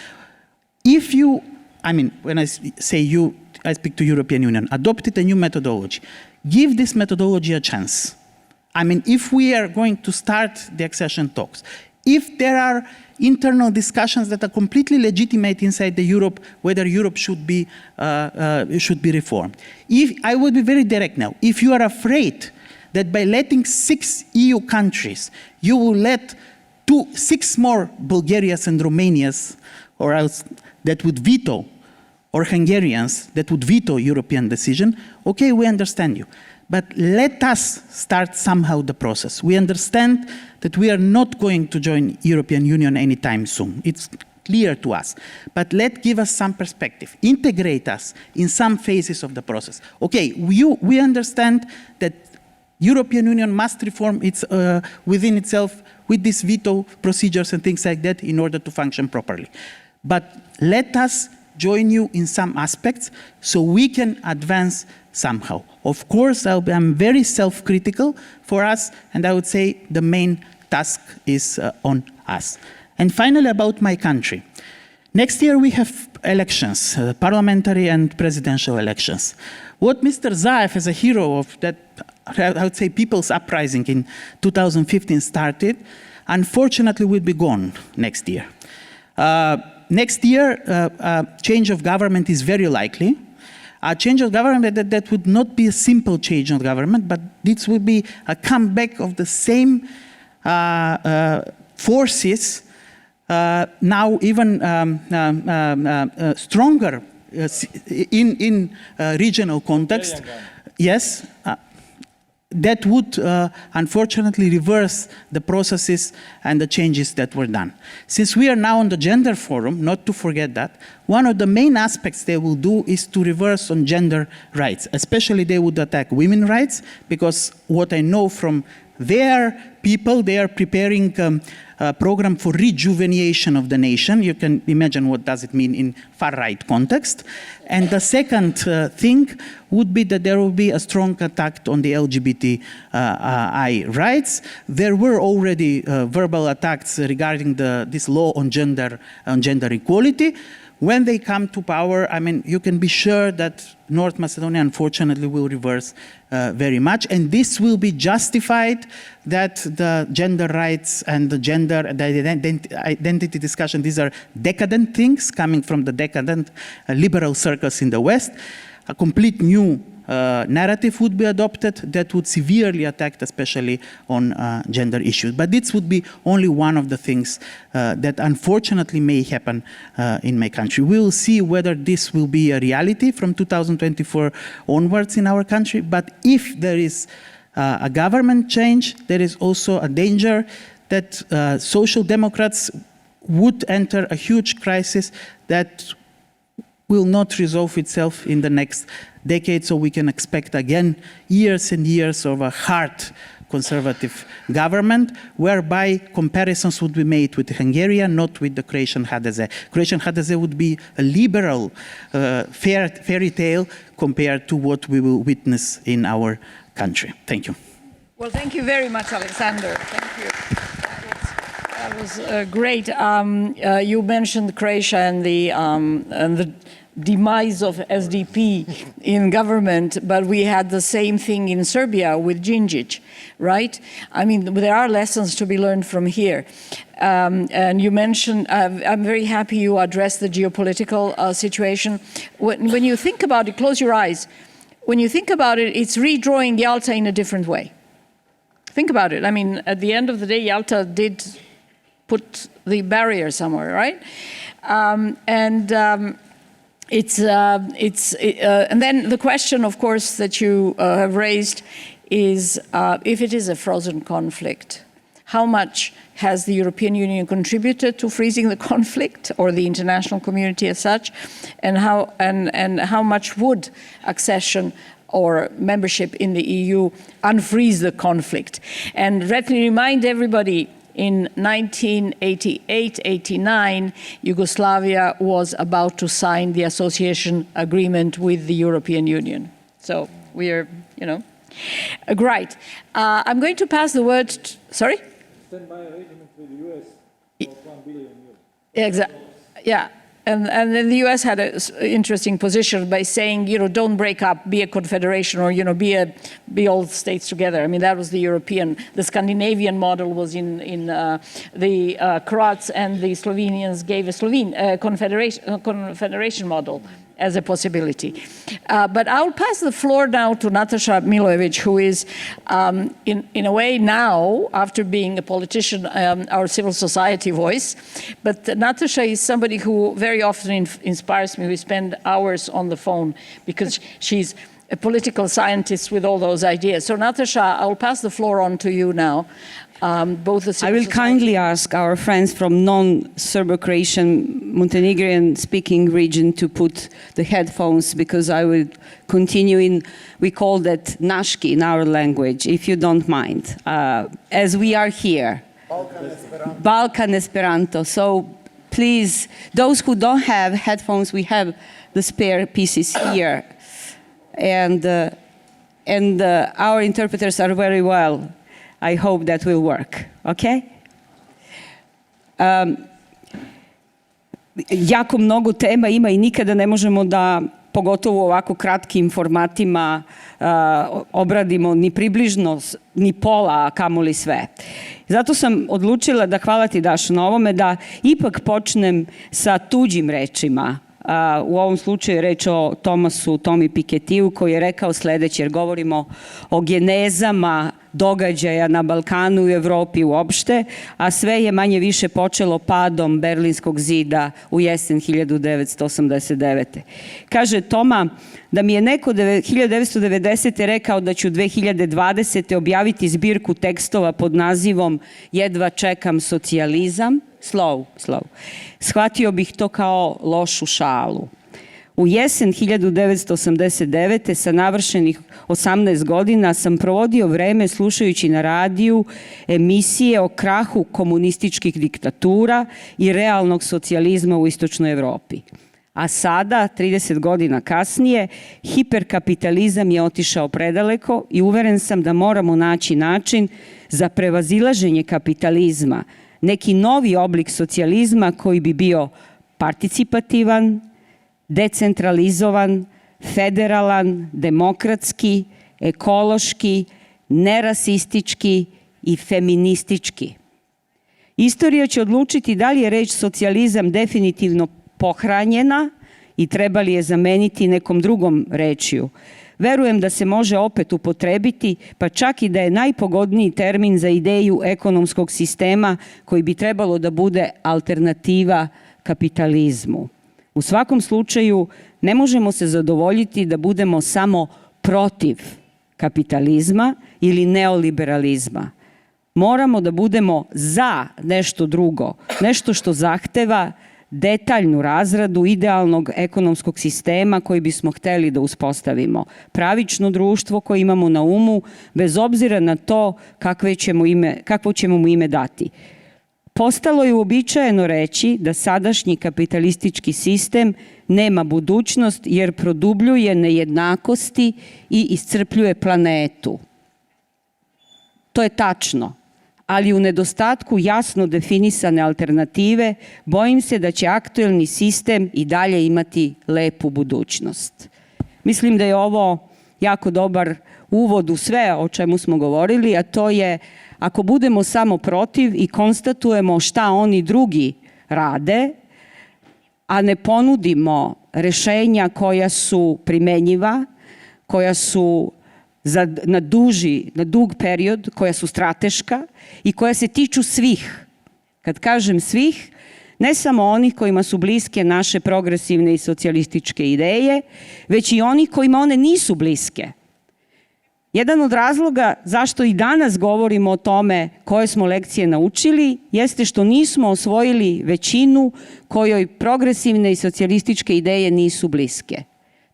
If you, I mean, when I say you, I speak to European Union, adopted a new methodology. Give this methodology a chance. I mean, if we are going to start the accession talks, if there are internal discussions that are completely legitimate inside the Europe, whether Europe should be reformed. I would be very direct now. If you are afraid that by letting 6 EU countries, you will let 6 more Bulgarias and Romanias, or else that would veto, or Hungarians that would veto European decision, okay, we understand you. But let us start somehow the process. We understand that we are not going to join European Union anytime soon. It's clear to us. But give us some perspective. Integrate us in some phases of the process. Okay, we understand that European Union must reform within itself with these veto procedures and things like that in order to function properly. But let us join you in some aspects so we can advance somehow. Of course, I'm very self-critical for us, and I would say the main task is on us. And finally, about my country. Next year we have elections, parliamentary and presidential elections. What Mr. Zaev, as a hero of that, I would say, people's uprising in 2015 started, unfortunately will be gone next year. Next year, change of government is very likely. A change of government that would not be a simple change of government, but this will be a comeback of the same forces, now even stronger in regional context. Yes. That would, unfortunately, reverse the processes and the changes that were done. Since we are now on the gender forum, not to forget that, one of the main aspects they will do is to reverse on gender rights. Especially they would attack women's rights, because what I know from their people, they are preparing a program for rejuvenation of the nation. You can imagine what does it mean in far-right context. And the second thing would be that there will be a strong attack on the LGBTI rights. There were already verbal attacks regarding this law on gender equality. When they come to power, I mean, you can be sure that North Macedonia, unfortunately, will reverse very much. And this will be justified that the gender rights and the identity discussion, these are decadent things coming from the decadent liberal circles in the West. A complete new narrative would be adopted that would severely attack, especially on gender issues. But this would be only one of the things that unfortunately may happen in my country. We will see whether this will be a reality from 2024 onwards in our country. But if there is a government change, there is also a danger that social democrats would enter a huge crisis that will not resolve itself in the next decade, so we can expect again years and years of a hard conservative government, whereby comparisons would be made with Hungary, not with the Croatian HDZ. Croatian HDZ would be a liberal fairy tale compared to what we will witness in our country. Thank you. Well, thank you very much, Alexander. Thank you. That was great. You mentioned Croatia and the demise of SDP in government, but we had the same thing in Serbia with Djindjic, right? I mean, there are lessons to be learned from here. And you mentioned, I'm very happy you addressed the geopolitical situation. When you think about it, close your eyes. When you think about it, it's redrawing Yalta in a different way. Think about it. I mean, at the end of the day, Yalta did put the barrier somewhere, right? And then the question, of course, that you have raised is if it is a frozen conflict, how much has the European Union contributed to freezing the conflict, or the international community as such, and how much would accession or membership in the EU unfreeze the conflict? And let me remind everybody, in 1988-89, Yugoslavia was about to sign the association agreement with the European Union. So we are, great. I'm going to pass the word, sorry? standby arrangement with the US of €1 billion. Exactly. Yeah. And then the US had an interesting position by saying, don't break up, be a confederation, or, be all states together. I mean, that was the Scandinavian model was in the Croats, and the Slovenians gave a confederation model as a possibility. But I'll pass the floor now to Nataša Milojević, who is, in a way now, after being a politician, our civil society voice. But Nataša is somebody who very often inspires me. We spend hours on the phone because she's a political scientist with all those ideas. So Nataša, I'll pass the floor on to you now. Both the I will kindly ask our friends from non-Serbo-Croatian Montenegrin speaking region to put the headphones, because I will continue in, we call that naški in our language, if you don't mind, as we are here. Balkan Esperanto. So please, those who don't have headphones, we have the spare pieces here. And our interpreters are very well. I hope that will work, okay? Jako mnogo tema ima i nikada ne možemo da, pogotovo u ovako kratkim formatima, obradimo ni približno, ni pola, a kamoli sve. Zato sam odlučila da, hvala ti Dašo na ovome, da ipak počnem sa tuđim rečima. U ovom slučaju je reč o Tomi Piketiju, koji je rekao sledeće, jer govorimo o genezama događaja na Balkanu i Evropi uopšte, a sve je manje više počelo padom Berlinskog zida u jesen 1989. Kaže Toma da mi je neko 1990. rekao da ću 2020. objaviti zbirku tekstova pod nazivom Jedva čekam socijalizam. Slow. Shvatio bih to kao lošu šalu. U jesen 1989. sa navršenih 18 godina sam provodio vreme slušajući na radiju emisije o krahu komunističkih diktatura i realnog socijalizma u istočnoj Evropi. A sada, 30 godina kasnije, hiperkapitalizam je otišao predaleko i uveren sam da moramo naći način za prevazilaženje kapitalizma, neki novi oblik socijalizma koji bi bio participativan, decentralizovan, federalan, demokratski, ekološki, nerasistički i feministički. Istorija će odlučiti da li je reč socijalizam definitivno pohranjena i treba li je zameniti nekom drugom rečju. Verujem da se može opet upotrebiti, pa čak i da je najpogodniji termin za ideju ekonomskog sistema koji bi trebalo da bude alternativa kapitalizmu. U svakom slučaju, ne možemo se zadovoljiti da budemo samo protiv kapitalizma ili neoliberalizma. Moramo da budemo za nešto drugo, nešto što zahteva detaljnu razradu idealnog ekonomskog sistema koji bismo hteli da uspostavimo. Pravično društvo koje imamo na umu, bez obzira na to kakvo ćemo mu ime dati. Postalo je uobičajeno reći da sadašnji kapitalistički sistem nema budućnost jer produbljuje nejednakosti i iscrpljuje planetu. To je tačno, ali u nedostatku jasno definisane alternative bojim se da će aktuelni sistem i dalje imati lepu budućnost. Mislim da je ovo jako dobar uvod u sve o čemu smo govorili, a to je ako budemo samo protiv i konstatujemo šta oni drugi rade, a ne ponudimo rešenja koja su primenjiva, koja su na dug period, koja su strateška i koja se tiču svih. Kad kažem svih, ne samo onih kojima su bliske naše progresivne i socijalističke ideje, već i onih kojima one nisu bliske. Jedan od razloga zašto i danas govorimo o tome koje smo lekcije naučili jeste što nismo osvojili većinu kojoj progresivne i socijalističke ideje nisu bliske.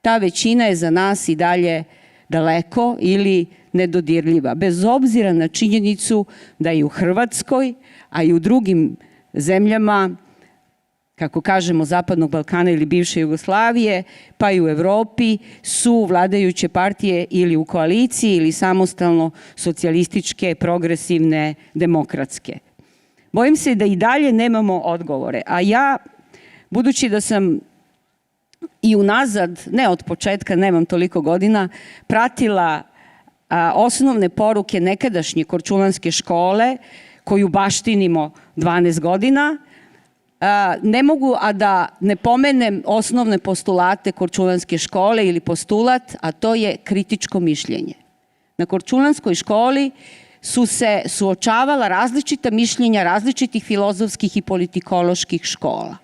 Ta većina je za nas i dalje daleko ili nedodirljiva, bez obzira na činjenicu da i u Hrvatskoj, a i u drugim zemljama, kako kažemo, Zapadnog Balkana ili bivše Jugoslavije, pa i u Evropi su vladajuće partije ili u koaliciji ili samostalno socijalističke, progresivne, demokratske. Bojim se da i dalje nemamo odgovore. A ja, budući da sam i unazad, ne od početka, nemam toliko godina, pratila osnovne poruke nekadašnje Korčulanske škole, koju baštinimo 12 godina, ne mogu a da ne pomenem osnovne postulate Korčulanske škole ili postulat, a to je kritičko mišljenje. Na Korčulanskoj školi su se suočavala različita mišljenja različitih filozofskih i politikoloških škola.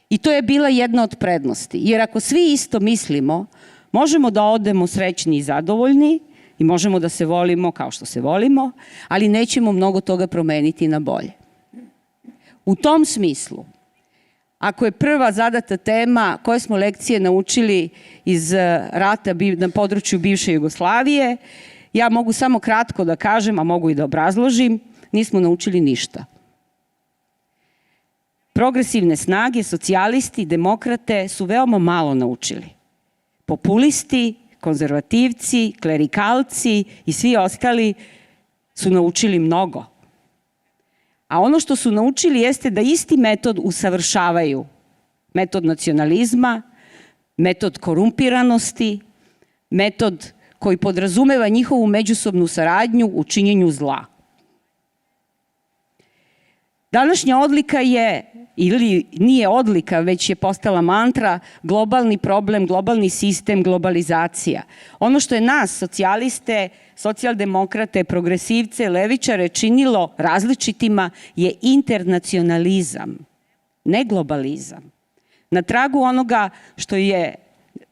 I to je bila jedna od prednosti. Jer ako svi isto mislimo, možemo da odemo srećni i zadovoljni i možemo da se volimo kao što se volimo, ali nećemo mnogo toga promeniti na bolje. U tom smislu, ako je prva zadata tema koje smo lekcije naučili iz rata na području bivše Jugoslavije, ja mogu samo kratko da kažem, a mogu i da obrazložim, nismo naučili ništa. Progresivne snage, socijalisti, demokrate su veoma malo naučili. Populisti, konzervativci, klerikalci i svi ostali su naučili mnogo. A ono što su naučili jeste da isti metod usavršavaju. Metod nacionalizma, metod korumpiranosti, metod koji podrazumeva njihovu međusobnu saradnju u činjenju zla. Današnja odlika je, ili nije odlika, već je postala mantra, globalni problem, globalni sistem, globalizacija. Ono što je nas, socijaliste, socijaldemokrate, progresivce, levičare činilo različitima je internacionalizam, ne globalizam. Na tragu onoga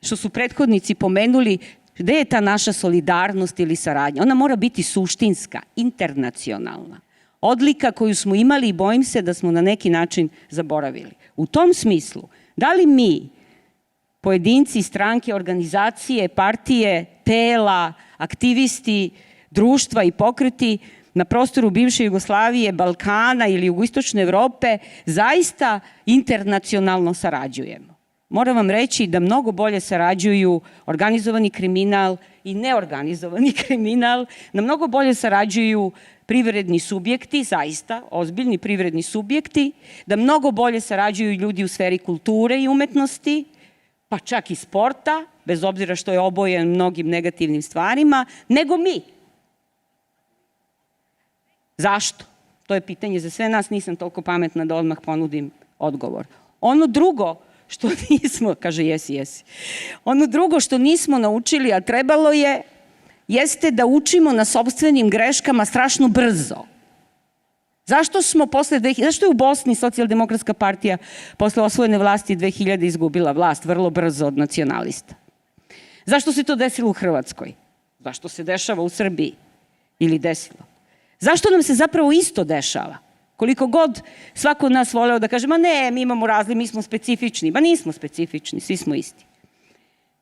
što su prethodnici pomenuli, gde je ta naša solidarnost ili saradnja? Ona mora biti suštinska, internacionalna. Odlika koju smo imali i bojim se da smo na neki način zaboravili. U tom smislu, da li mi, pojedinci, stranke, organizacije, partije, tela, aktivisti, društva i pokreti na prostoru bivše Jugoslavije, Balkana ili jugoistočne Evrope zaista internacionalno sarađujemo? Moram vam reći da mnogo bolje sarađuju organizovani kriminal i neorganizovani kriminal, da mnogo bolje sarađuju privredni subjekti, zaista ozbiljni privredni subjekti, da mnogo bolje sarađuju ljudi u sferi kulture i umetnosti, pa čak i sporta, bez obzira što je obojen mnogim negativnim stvarima, nego mi. Zašto? To je pitanje za sve nas, nisam toliko pametna da odmah ponudim odgovor. Ono drugo što nismo, kaže jesi. Ono drugo što nismo naučili, a trebalo je, jeste da učimo na sopstvenim greškama strašno brzo. Zašto je u Bosni socijaldemokratska partija posle osvojene vlasti 2000 izgubila vlast vrlo brzo od nacionalista? Zašto se to desilo u Hrvatskoj? Zašto se dešava u Srbiji? Ili desilo? Zašto nam se zapravo isto dešava? Koliko god svako od nas voleo da kaže, ma ne, mi imamo razli, mi smo specifični. Ma nismo specifični, svi smo isti.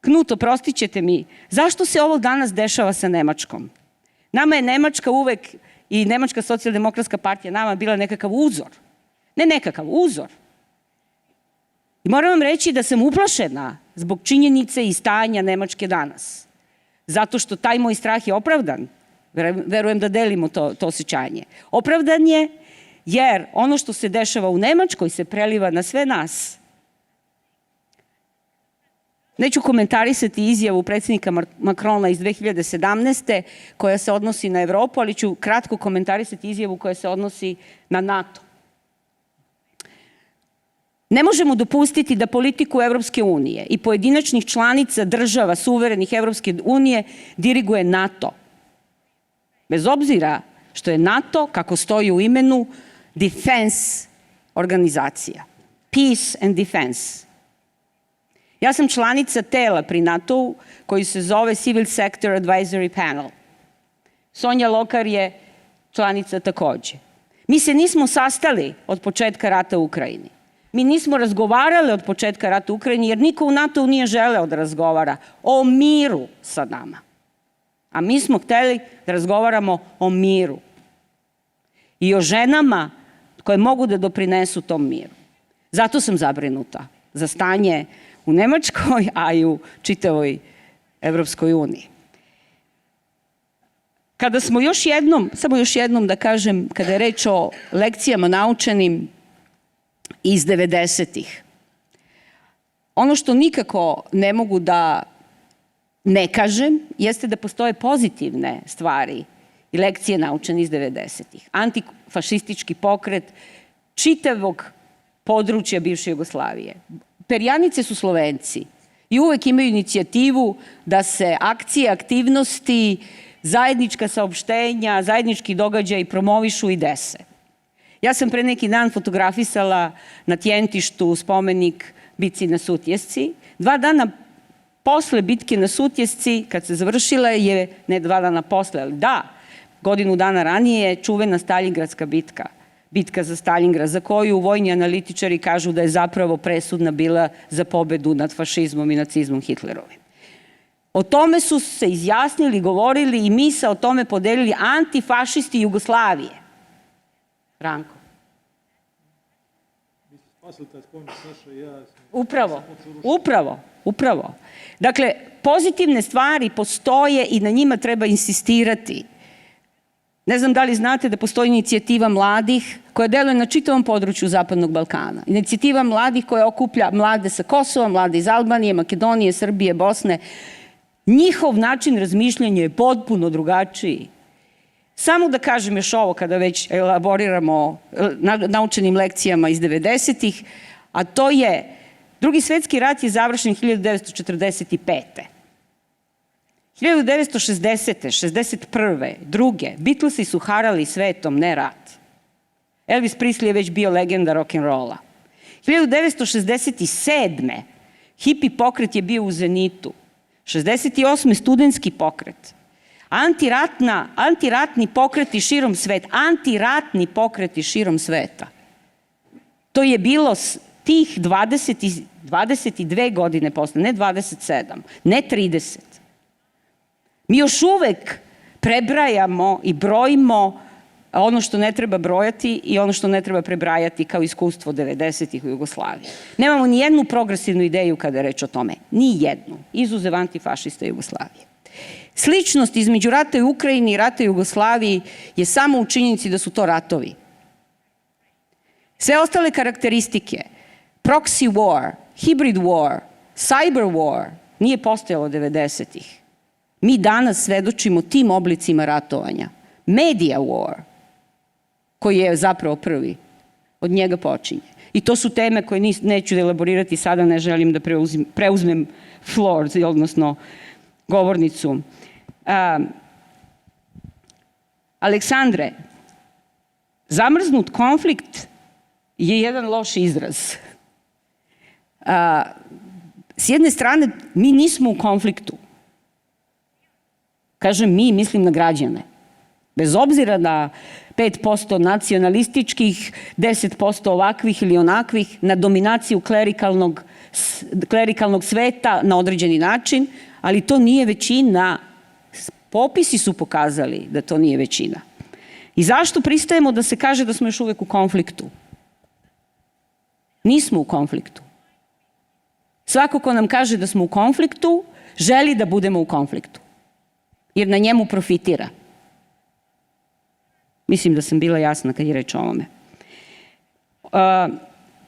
Knut, oprostit ćete mi, zašto se ovo danas dešava sa Nemačkom? Nama je Nemačka uvek i Nemačka socijaldemokratska partija nama bila nekakav uzor. Ne nekakav, uzor. I moram vam reći da sam uplašena zbog činjenice i stanja Nemačke danas. Zato što taj moj strah je opravdan. Verujem da delimo to osjećanje. Opravdan je jer ono što se dešava u Nemačkoj se preliva na sve nas. Neću komentarisati izjavu predsjednika Makrona iz 2017. koja se odnosi na Evropu, ali ću kratko komentarisati izjavu koja se odnosi na NATO. Ne možemo dopustiti da politiku Evropske unije i pojedinačnih članica država suverenih Evropske unije diriguje NATO. Bez obzira što je NATO, kako stoji u imenu, defense organizacija. Peace and defense. Ja sam članica tela pri NATO-u koji se zove Civil Sector Advisory Panel. Sonja Lokar je članica takođe. Mi se nismo sastali od početka rata u Ukrajini. Mi nismo razgovarali od početka rata u Ukrajini jer niko u NATO-u nije želeo da razgovara o miru sa nama. A mi smo hteli da razgovaramo o miru i o ženama koje mogu da doprinesu tom miru. Zato sam zabrinuta za stanje u Nemačkoj, a i u čitavoj Evropskoj uniji. Kada smo samo još jednom da kažem, kada je reč o lekcijama naučenim iz 90-ih, ono što nikako ne mogu da ne kažem jeste da postoje pozitivne stvari i lekcije naučene iz 90-ih. Antifašistički pokret čitavog područja bivše Jugoslavije. Perjanice su Slovenci i uvek imaju inicijativu da se akcije, aktivnosti, zajednička saopštenja, zajednički događaji promovišu i dese. Ja sam pre neki dan fotografisala na Tjentištu spomenik bitci na Sutjesci. 2 dana posle bitke na Sutjesci, kad se završila je, ne 2 dana posle, ali da, godinu dana ranije, čuvena Staljingradska bitka. Bitka za Staljingrad, za koju vojni analitičari kažu da je zapravo presudna bila za pobedu nad fašizmom i nacizmom Hitlerovim. O tome su se izjasnili, govorili i mi se o tome podelili antifašisti Jugoslavije. Ranko. Upravo. Dakle, pozitivne stvari postoje i na njima treba insistirati. Ne znam da li znate da postoji inicijativa mladih koja deluje na čitavom području Zapadnog Balkana. Inicijativa mladih koja okuplja mlade sa Kosova, mlade iz Albanije, Makedonije, Srbije, Bosne. Njihov način razmišljanja je potpuno drugačiji. Samo da kažem još ovo kada već elaboriramo naučenim lekcijama iz 90-ih, a to je Drugi svjetski rat je završen 1945. 1960. 61. druge, Beatlesi su harali svetom, ne rat. Elvis Presley je već bio legenda rock'n'rolla. 1967. hipi pokret je bio u zenitu. 68. studentski pokret. Antiratni pokreti širom sveta. Antiratni pokreti širom sveta. To je bilo tih 22 godine posle, ne 27, ne 30. Mi još uvek prebrajamo i brojimo ono što ne treba brojati i ono što ne treba prebrajati kao iskustvo 90-ih u Jugoslaviji. Nemamo ni jednu progresivnu ideju kada je reč o tome. Ni jednu. Izuzev antifašista Jugoslavije. Sličnost između rata u Ukrajini i rata u Jugoslaviji je samo u činjenici da su to ratovi. Sve ostale karakteristike, proxy war, hybrid war, cyber war, nije postojalo 90-ih. Mi danas svedočimo tim oblicima ratovanja. Media war, koji je zapravo prvi, od njega počinje. I to su teme koje neću da elaborirati sada, ne želim da preuzmem floor, odnosno govornicu. Aleksandre, zamrznut konflikt je jedan loš izraz. S jedne strane, mi nismo u konfliktu. Kažem mi, mislim na građane. Bez obzira na 5% nacionalističkih, 10% ovakvih ili onakvih, na dominaciju klerikalnog sveta na određeni način, ali to nije većina. Popisi su pokazali da to nije većina. I zašto pristajemo da se kaže da smo još uvek u konfliktu? Nismo u konfliktu. Svako ko nam kaže da smo u konfliktu, želi da budemo u konfliktu. Jer na njemu profitira. Mislim da sam bila jasna kad je reč o ovome.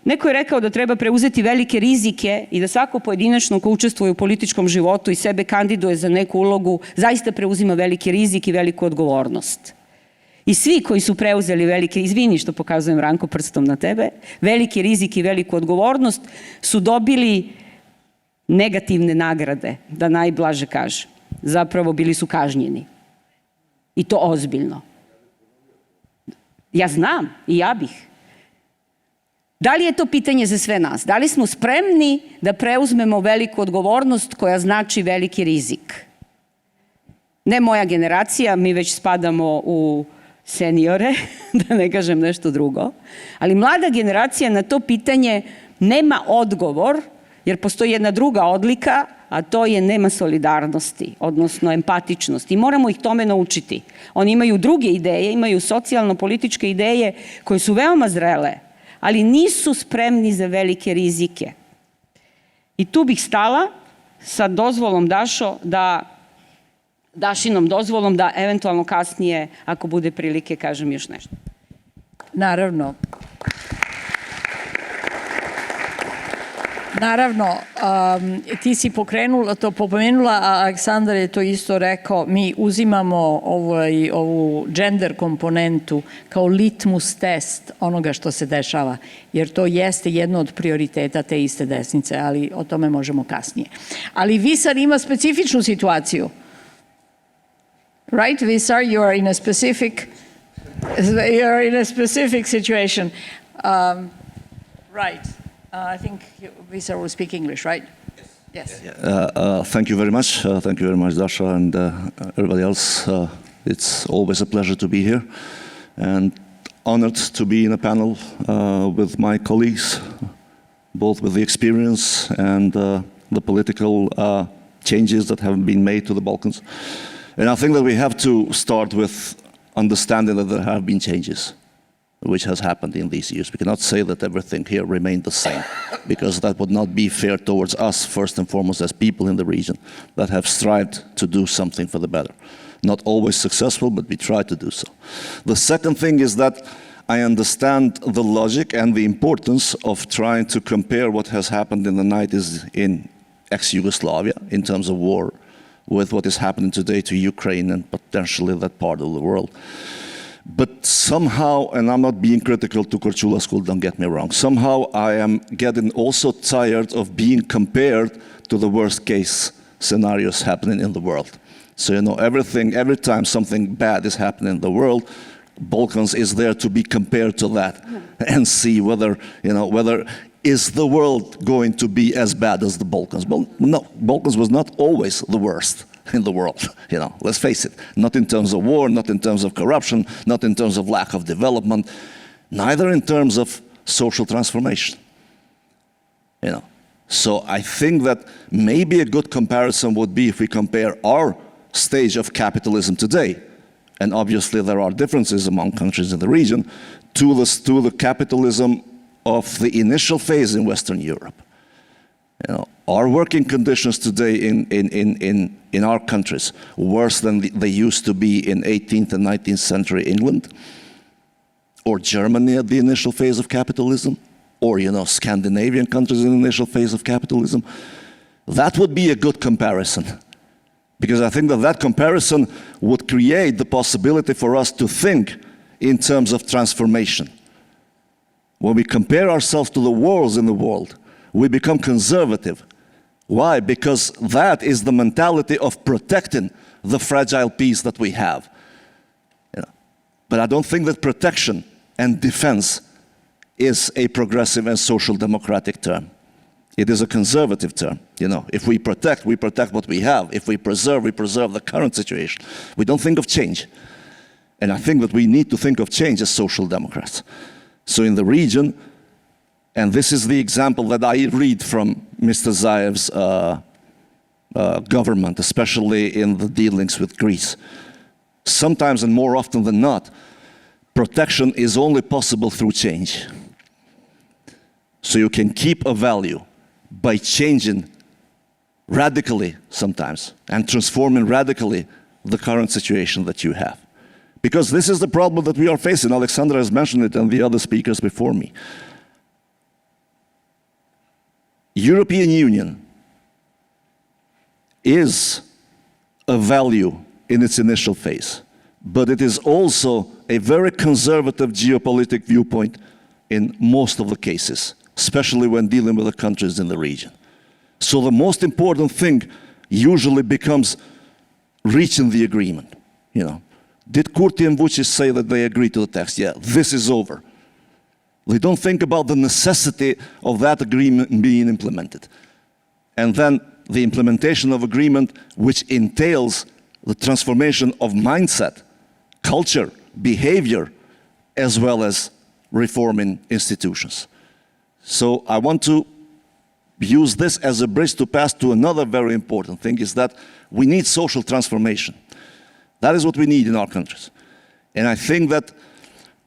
Neko je rekao da treba preuzeti velike rizike i da svako pojedinačno ko učestvuje u političkom životu i sebe kandiduje za neku ulogu, zaista preuzima veliki rizik i veliku odgovornost. I svi koji su preuzeli velike, izvini što pokazujem Ranko prstom na tebe, veliki rizik i veliku odgovornost su dobili negativne nagrade, da najblaže kažem. Zapravo bili su kažnjeni. I to ozbiljno. Ja znam i ja bih. Da li je to pitanje za sve nas? Da li smo spremni da preuzmemo veliku odgovornost koja znači veliki rizik? Ne moja generacija, mi već spadamo u seniore, da ne kažem nešto drugo, ali mlada generacija na to pitanje nema odgovor, jer postoji jedna druga odlika, a to je nema solidarnosti, odnosno empatičnosti. I moramo ih tome naučiti. Oni imaju druge ideje, imaju socijalno-političke ideje koje su veoma zrele, ali nisu spremni za velike rizike. I tu bih stala sa dozvolom, Dašo, da Dašinom dozvolom da eventualno kasnije, ako bude prilike, kažem još nešto. Naravno. Naravno, ti si pomenula, a Aleksandar je to isto rekao, mi uzimamo ovu gender komponentu kao litmus test onoga što se dešava, jer to jeste jedno od prioriteta te iste desnice, ali o tome možemo kasnije. Ali Visar ima specifičnu situaciju. Right, Visar, you are in a specific situation. Right. I think Visar will speak English, right? Yes. Thank you very much. Thank you very much, Dasha, and everybody else. It's always a pleasure to be here, and honored to be in a panel with my colleagues, both with the experience and the political changes that have been made to the Balkans. And I think that we have to start with understanding that there have been changes which has happened in these years. We cannot say that everything here remained the same, because that would not be fair towards us, first and foremost, as people in the region that have strived to do something for the better. Not always successful, but we try to do so. The second thing is that I understand the logic and the importance of trying to compare what has happened in the 90s in ex-Yugoslavia in terms of war with what is happening today to Ukraine and potentially that part of the world. But somehow, and I'm not being critical to Korčula School, don't get me wrong, somehow I am getting also tired of being compared to the worst case scenarios happening in the world. So, every time something bad is happening in the world, Balkans is there to be compared to that and see whether is the world going to be as bad as the Balkans? Well, no, Balkans was not always the worst in the world, let's face it. Not in terms of war, not in terms of corruption, not in terms of lack of development, neither in terms of social transformation. So I think that maybe a good comparison would be if we compare our stage of capitalism today, and obviously there are differences among countries in the region, to the capitalism of the initial phase in Western Europe. Are working conditions today in our countries worse than they used to be in 18th and 19th century England? Or Germany at the initial phase of capitalism? Or, Scandinavian countries in the initial phase of capitalism? That would be a good comparison. Because I think that comparison would create the possibility for us to think in terms of transformation. When we compare ourselves to the wars in the world, we become conservative. Why? Because that is the mentality of protecting the fragile piece that we have. But I don't think that protection and defense is a progressive and social democratic term. It is a conservative term. If we protect what we have. If we preserve the current situation. We don't think of change. And I think that we need to think of change as social democrats. So in the region, and this is the example that I read from Mr. Zaev's government, especially in the dealings with Greece. Sometimes, and more often than not, protection is only possible through change. So you can keep a value by changing radically sometimes and transforming radically the current situation that you have. Because this is the problem that we are facing. Alexandra has mentioned it and the other speakers before me. European Union is a value in its initial phase, but it is also a very conservative geopolitical viewpoint in most of the cases, especially when dealing with the countries in the region. So the most important thing usually becomes reaching the agreement. Did Kurti and Vučić say that they agreed to the text? Yeah, this is over. They don't think about the necessity of that agreement being implemented. And then the implementation of agreement, which entails the transformation of mindset, culture, behavior, as well as reforming institutions. So I want to use this as a bridge to pass to another very important thing, is that we need social transformation. That is what we need in our countries. And I think that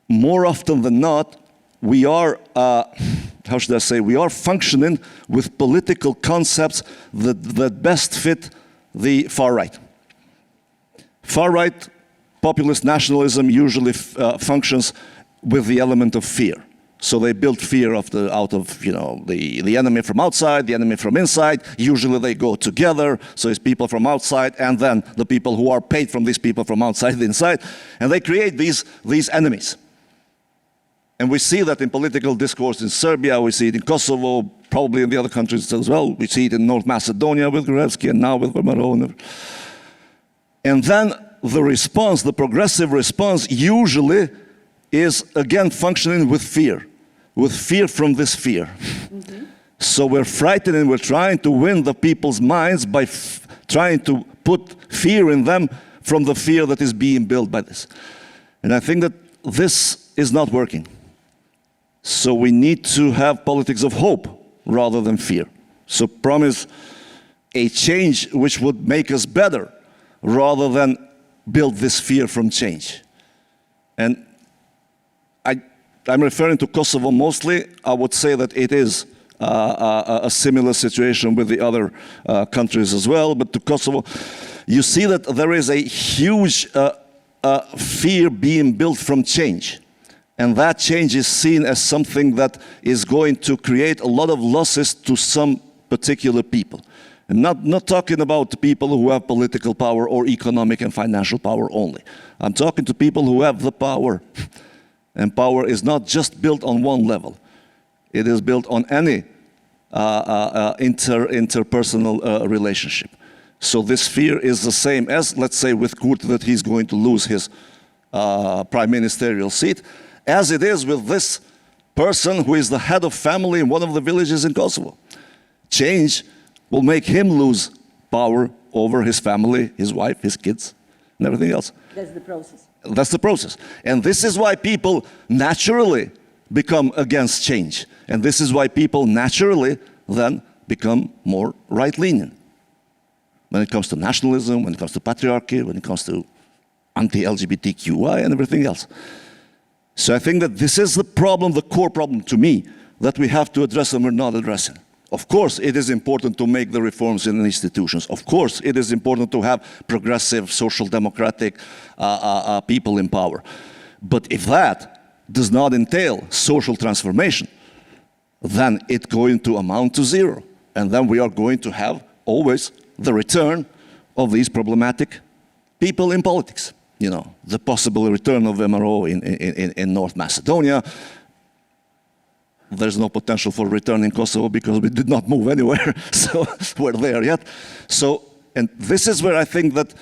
more often than not, we are, we are functioning with political concepts that best fit the far right. Far-right populist nationalism usually functions with the element of fear. So they build fear out of the enemy from outside, the enemy from inside. Usually they go together. So it's people from outside and then the people who are paid from these people from outside and inside. And they create these enemies. And we see that in political discourse in Serbia, we see it in Kosovo, probably in the other countries as well. We see it in North Macedonia with Gruevski and now with Varmaro. And then the response, the progressive response, usually is again functioning with fear from this fear. Mm-hmm. So we're frightened and we're trying to win the people's minds by trying to put fear in them from the fear that is being built by this. And I think that this is not working. So we need to have politics of hope rather than fear. So promise a change which would make us better rather than build this fear from change. And I'm referring to Kosovo mostly. I would say that it is a similar situation with the other countries as well. But to Kosovo, you see that there is a huge fear being built from change. And that change is seen as something that is going to create a lot of losses to some particular people. And not talking about people who have political power or economic and financial power only. I'm talking to people who have the power. And power is not just built on one level. It is built on any interpersonal relationship. So this fear is the same as, let's say, with Kurti, that he's going to lose his prime ministerial seat, as it is with this person who is the head of family in one of the villages in Kosovo. Change will make him lose power over his family, his wife, his kids, and everything else. That's the process. That's the process. And this is why people naturally become against change. And this is why people naturally then become more right-leaning. When it comes to nationalism, when it comes to patriarchy, when it comes to anti-LGBTQI and everything else. So I think that this is the problem, the core problem to me, that we have to address and we're not addressing. Of course, it is important to make the reforms in the institutions. Of course, it is important to have progressive, social democratic people in power. But if that does not entail social transformation, then it's going to amount to zero. And then we are going to have always the return of these problematic people in politics. You know, the possible return of MRO in North Macedonia. There's no potential for return in Kosovo because we did not move anywhere, so we're there yet. So, and this is where I think that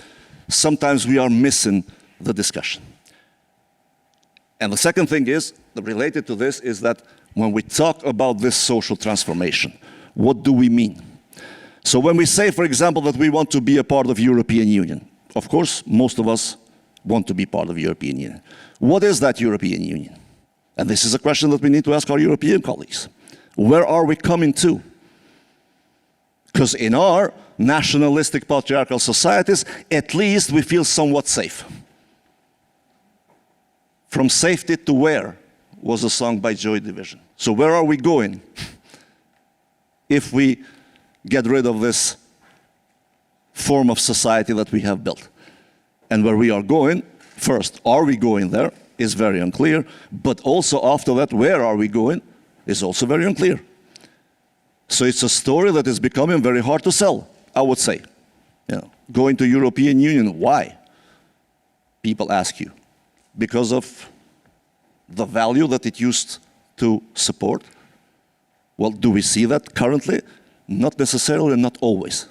sometimes we are missing the discussion. And the second thing is, related to this, is that when we talk about this social transformation, what do we mean? So when we say, for example, that we want to be a part of European Union, of course, most of us want to be part of European Union. What is that European Union? And this is a question that we need to ask our European colleagues. Where are we coming to? Because in our nationalistic patriarchal societies, at least we feel somewhat safe. From safety to where was a song by Joy Division. So where are we going if we get rid of this form of society that we have built? And where we are going, first, are we going there? Is very unclear, but also after that, where are we going is also very unclear. So it's a story that is becoming very hard to sell, I would say. You know, going to European Union, why? People ask you. Because of the value that it used to support? Well, do we see that currently? Not necessarily, not always.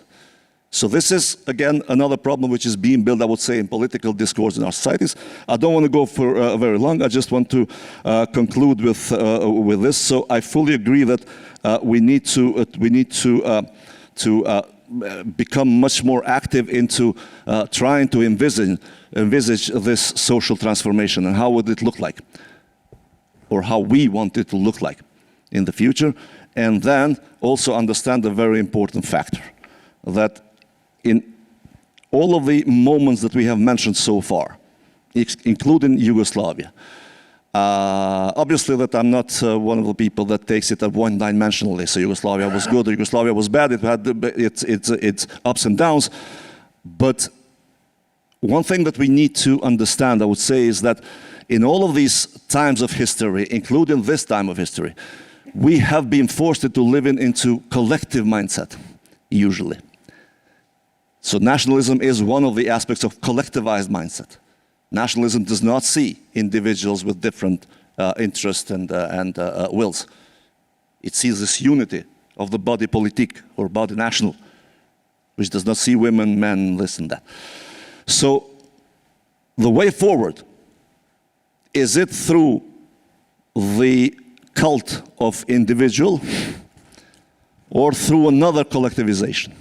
So this is, again, another problem which is being built, I would say, in political discourse in our societies. I don't want to go for very long. I just want to conclude with this. So I fully agree that we need to become much more active into trying to envisage this social transformation and how would it look like, or how we want it to look like in the future, and then also understand a very important factor, that in all of the moments that we have mentioned so far, including Yugoslavia, obviously that I'm not one of the people that takes it one-dimensionally. So Yugoslavia was good or Yugoslavia was bad. It had its ups and downs. But one thing that we need to understand, I would say, is that in all of these times of history, including this time of history, we have been forced into living into collective mindset, usually. So nationalism is one of the aspects of collectivized mindset. Nationalism does not see individuals with different interests and wills. It sees this unity of the body politique, or body national, which does not see women, men, this and that. So the way forward, is it through the cult of individual or through another collectivization?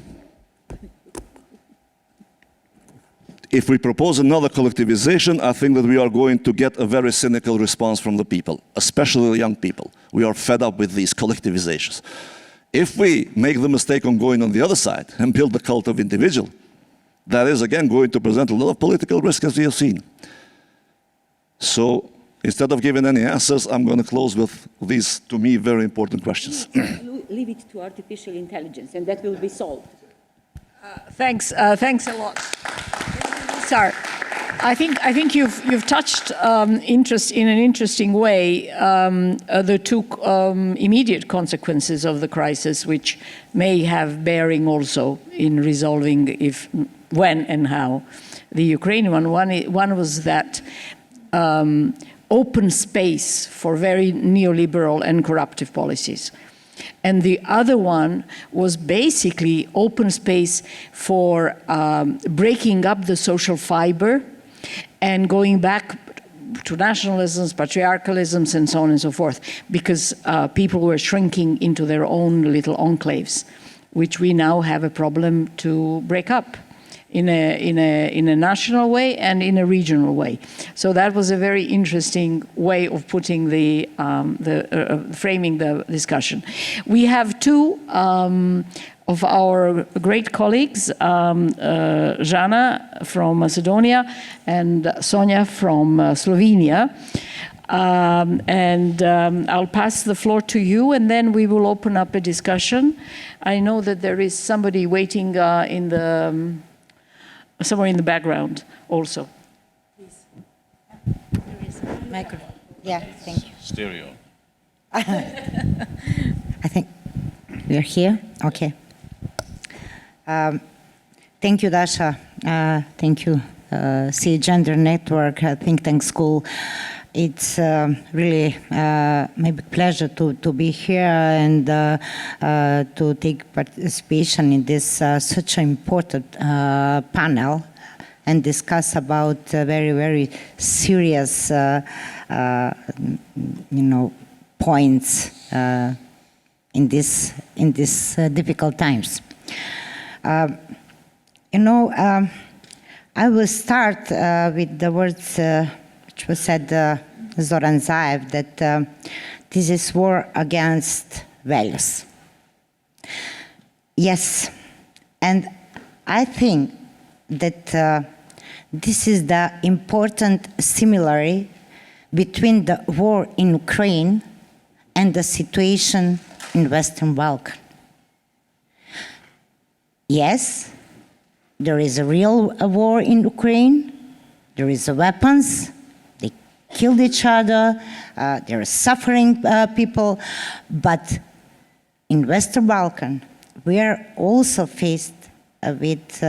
If we propose another collectivization, I think that we are going to get a very cynical response from the people, especially the young people. We are fed up with these collectivizations. If we make the mistake on going on the other side and build the cult of individual, that is again going to present a lot of political risk, as we have seen. So instead of giving any answers, I'm going to close with these, to me, very important questions. Leave it to artificial intelligence, and that will be solved. Thanks a lot. Sir, I think you've touched in an interesting way the two immediate consequences of the crisis, which may have bearing also in resolving when and how the Ukrainian one. One was that open space for very neoliberal and corruptive policies. And the other one was basically open space for breaking up the social fiber and going back to nationalisms, patriarchalisms, and so on and so forth, because people were shrinking into their own little enclaves, which we now have a problem to break up in a national way and in a regional way. So that was a very interesting way of putting framing the discussion. We have two of our great colleagues, Jana from Macedonia and Sonja from Slovenia. I'll pass the floor to you, and then we will open up a discussion. I know that there is somebody waiting somewhere in the background also. Please. There is a microphone. Yeah, thank you. Stereo. I think we're here. Okay. Thank you, Dasha. Thank you, CEE Gender Network, Think Tank School. It's really my big pleasure to be here and to take participation in this such an important panel and discuss about very, very serious, points in this difficult times. I will start with the words which was said Zoran Zaev, that this is war against values. Yes, and I think that this is the important similarity between the war in Ukraine and the situation in Western Balkan. Yes, there is a real war in Ukraine, there is weapons, killed each other, there are suffering people, but in Western Balkan, we are also faced with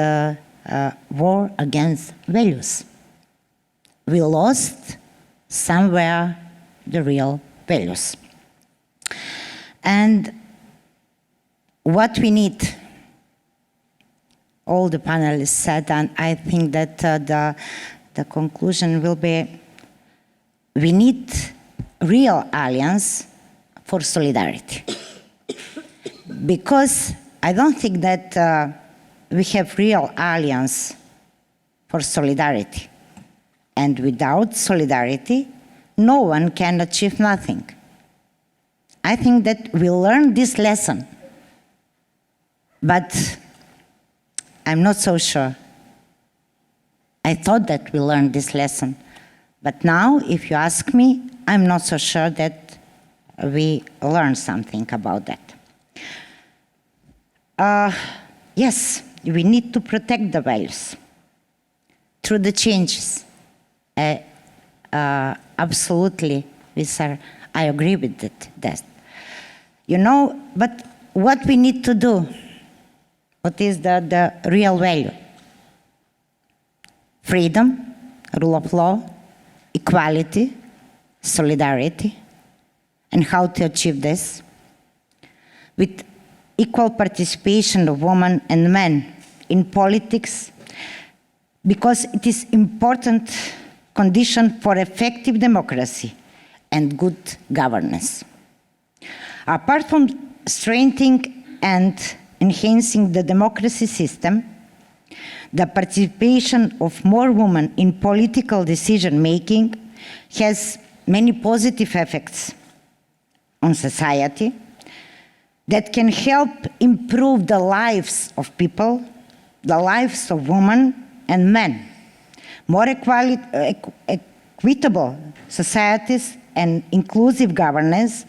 war against values. We lost somewhere the real values. And what we need, all the panelists said, and I think that the conclusion will be, we need real alliance for solidarity. Because I don't think that we have real alliance for solidarity. And without solidarity, no one can achieve nothing. I think that we learned this lesson, but I'm not so sure. I thought that we learned this lesson. But now, if you ask me, I'm not so sure that we learned something about that. Yes, we need to protect the values. through the changes. Absolutely, I agree with that. You know, but what we need to do, what is the real value? Freedom, rule of law, equality, solidarity, and how to achieve this? With equal participation of women and men in politics, because it is important condition for effective democracy and good governance. Apart from strengthening and enhancing the democracy system, the participation of more women in political decision-making has many positive effects on society that can help improve the lives of people, the lives of women and men. More equitable societies and inclusive governance,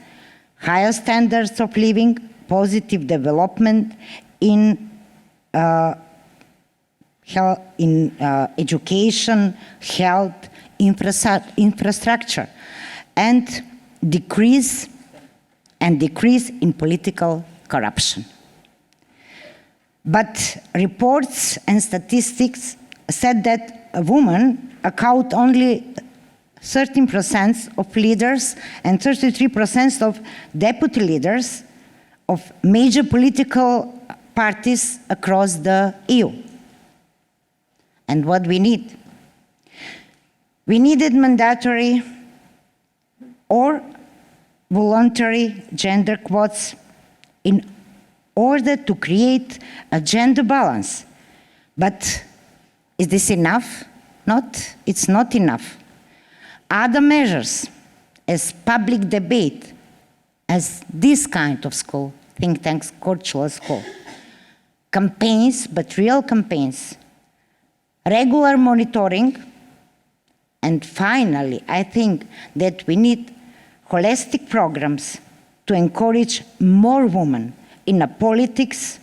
higher standards of living, positive development in education, health, infrastructure, and decrease in political corruption. But reports and statistics said that women account only 13% of leaders and 33% of deputy leaders of major political parties across the EU. And what we need? We needed mandatory or voluntary gender quotas in order to create a gender balance. But is this enough? It's not enough. Other measures, as public debate, as this kind of school, think tanks, Korčula School, campaigns, but real campaigns, regular monitoring, and finally, I think that we need holistic programs to encourage more women in politics,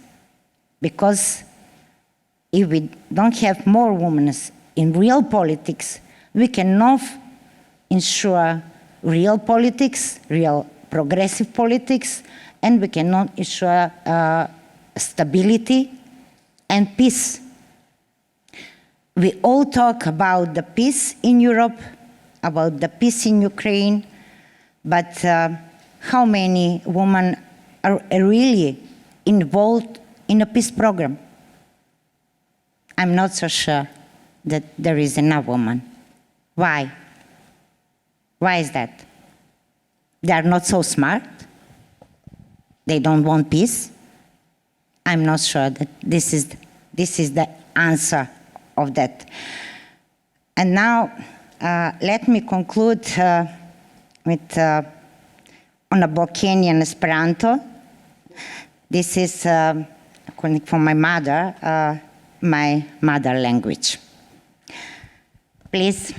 because if we don't have more women in real politics, we cannot ensure real politics, real progressive politics, and we cannot ensure stability and peace. We all talk about the peace in Europe, about the peace in Ukraine, but how many women are really involved in a peace program? I'm not so sure that there is enough women. Why? Why is that? They are not so smart? They don't want peace? I'm not sure that this is the answer of that. And now, let me conclude with on a Balkanian Esperanto. This is, according to my mother language. Please.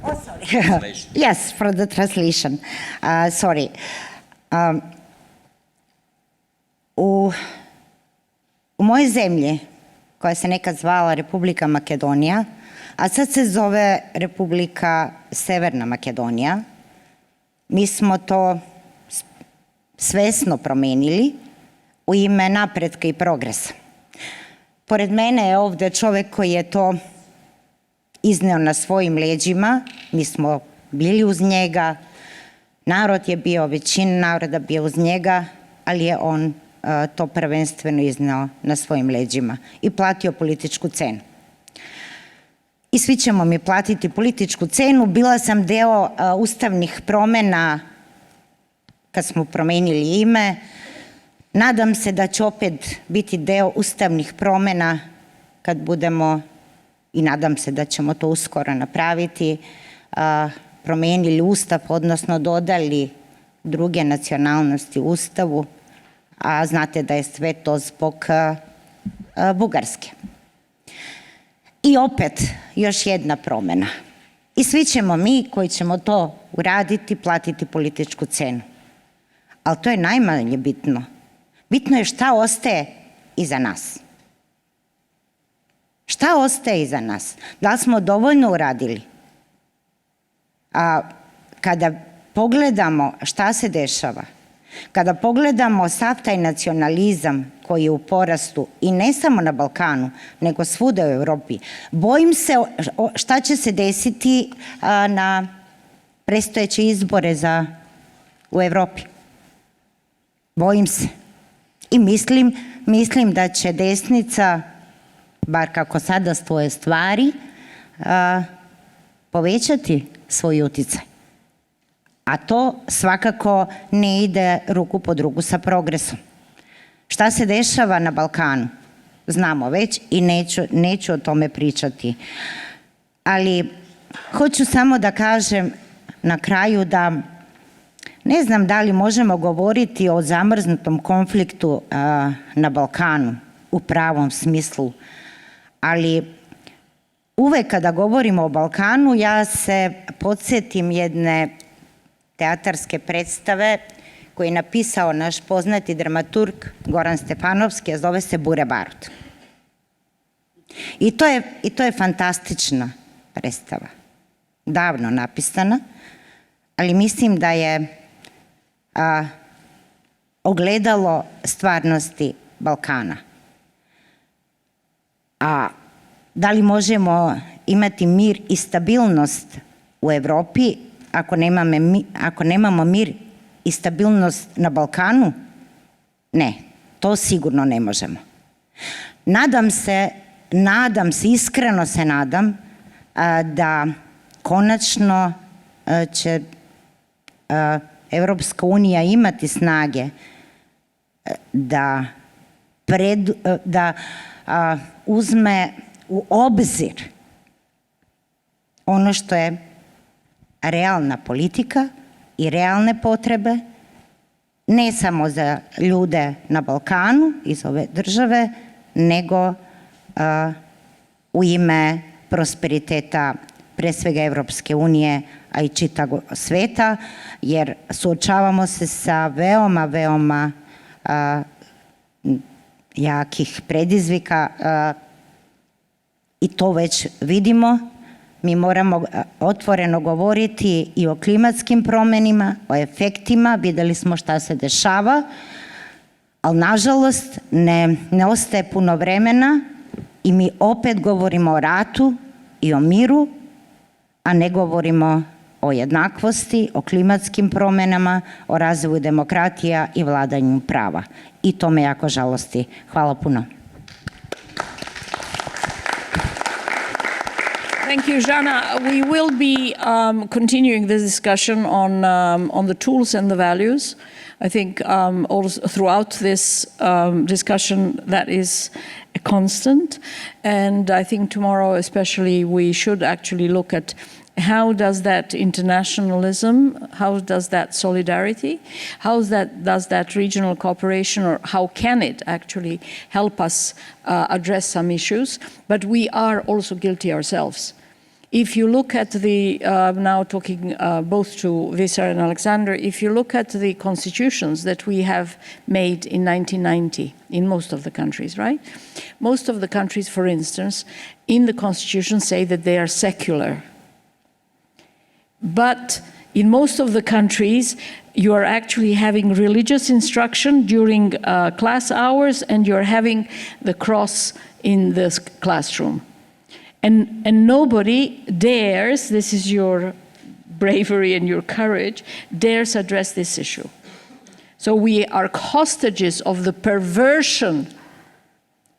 Oh, sorry. Yes, for the translation. Sorry. U mojoj zemlji, koja se nekad zvala Republika Makedonija, a sad se zove Republika Severna Makedonija, mi smo to svesno promenili u ime napretka i progresa. Pored mene je ovdje čovjek koji je to izneo na svojim leđima, mi smo bili uz njega, narod je bio, većina naroda bio uz njega, ali je on to prvenstveno izneo na svojim leđima i platio političku cenu. I svi ćemo mi platiti političku cenu. Bila sam deo ustavnih promjena kad smo promenili ime. Nadam se da će opet biti deo ustavnih promjena kad budemo, i nadam se da ćemo to uskoro napraviti, promenili ustav, odnosno dodali druge nacionalnosti ustavu, a znate da je sve to zbog Bugarske. I opet još jedna promjena. I svi ćemo mi koji ćemo to uraditi platiti političku cenu. Ali to je najmanje bitno. Bitno je šta ostaje iza nas. Šta ostaje iza nas? Da li smo dovoljno uradili? Kada pogledamo šta se dešava, kada pogledamo sav taj nacionalizam koji je u porastu i ne samo na Balkanu, nego svuda u Europi, bojim se šta će se desiti na predstojeće izbore u Europi. Bojim se. I mislim da će desnica, bar kako sada stoje stvari, povećati svoj utjecaj. A to svakako ne ide ruku pod ruku sa progresom. Šta se dešava na Balkanu? Znamo već i neću o tome pričati. Ali hoću samo da kažem na kraju da ne znam da li možemo govoriti o zamrznutom konfliktu na Balkanu u pravom smislu, ali uvek kada govorimo o Balkanu ja se podsjetim jedne teatarske predstave koju je napisao naš poznati dramaturg Goran Stefanovski, a zove se Bure Barut. I to je fantastična predstava. Davno napisana, ali mislim da je ogledalo stvarnosti Balkana. A da li možemo imati mir i stabilnost u Europi ako nemamo mir i stabilnost na Balkanu? Ne, to sigurno ne možemo. Nadam se, iskreno se nadam da konačno će Europska unija imati snage da uzme u obzir ono što je realna politika i realne potrebe, ne samo za ljude na Balkanu iz ove države, nego u ime prosperiteta pre svega Evropske unije, a i čitavog sveta, jer suočavamo se sa veoma jakih predizvika i to već vidimo. Mi moramo otvoreno govoriti i o klimatskim promjenama, o efektima, vidjeli smo šta se dešava, ali nažalost ne ostaje puno vremena i mi opet govorimo o ratu i o miru, a ne govorimo o jednakosti, o klimatskim promjenama, o razvoju demokratija i vladanju prava. I to me jako žalosti. Hvala puno. Thank you, Jana. We will be continuing this discussion on the tools and the values. I think also throughout this discussion that is a constant. And I think tomorrow especially we should actually look at how does that internationalism, how does that solidarity, does that regional cooperation, or how can it actually help us address some issues? But we are also guilty ourselves. If you look at the, now talking both to Visar and Alexander, if you look at the constitutions that we have made in 1990 in most of the countries, right? Most of the countries, for instance, in the constitution say that they are secular. But in most of the countries, you are actually having religious instruction during class hours, and you're having the cross in the classroom. And nobody dares, this is your bravery and your courage, dares address this issue. So we are hostages of the perversion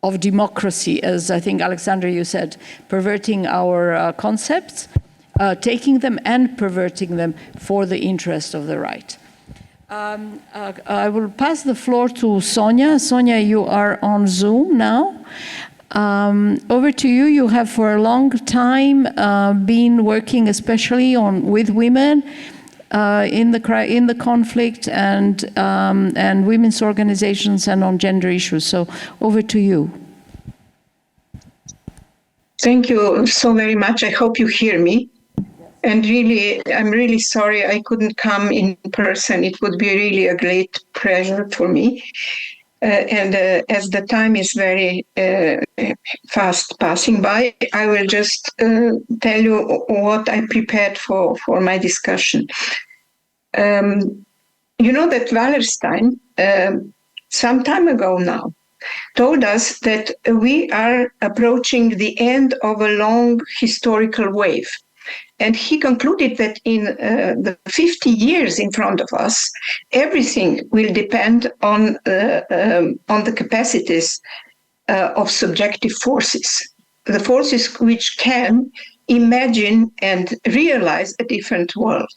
of democracy, as I think, Alexander, you said, perverting our concepts, taking them and perverting them for the interest of the right. I will pass the floor to Sonia. Sonia, you are on Zoom now. Over to you. You have for a long time been working especially with women in the conflict and women's organizations and on gender issues. So over to you. Thank you so very much. I hope you hear me. And really, I'm really sorry I couldn't come in person. It would be really a great pleasure for me. As the time is very fast passing by, I will just tell you what I prepared for my discussion. You know that Wallerstein, some time ago now, told us that we are approaching the end of a long historical wave. And he concluded that in the 50 years in front of us, everything will depend on the capacities of subjective forces, the forces which can imagine and realize a different world.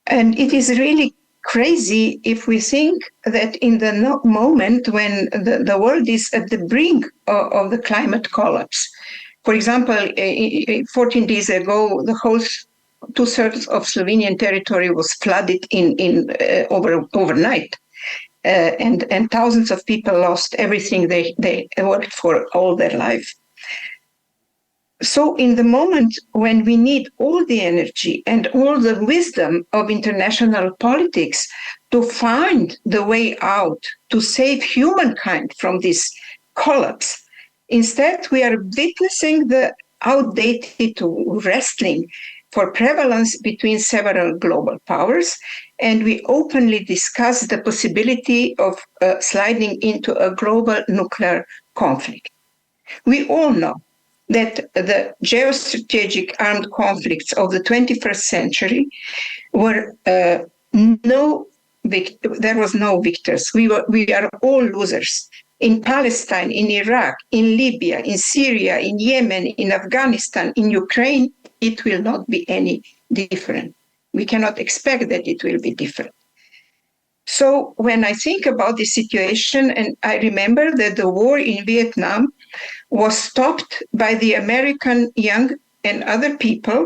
And it is really crazy if we think that in the moment when the world is at the brink of the climate collapse. For example, 14 days ago, the whole 2/3 of Slovenian territory was flooded overnight. And thousands of people lost everything they worked for all their life. So in the moment when we need all the energy and all the wisdom of international politics to find the way out, to save humankind from this collapse, instead we are witnessing the outdated wrestling for prevalence between several global powers, and we openly discuss the possibility of sliding into a global nuclear conflict. We all know that the geostrategic armed conflicts of the 21st century were there was no victors. We are all losers. In Palestine, in Iraq, in Libya, in Syria, in Yemen, in Afghanistan, in Ukraine, it will not be any different. We cannot expect that it will be different. So when I think about the situation, and I remember that the war in Vietnam was stopped by the American young and other people,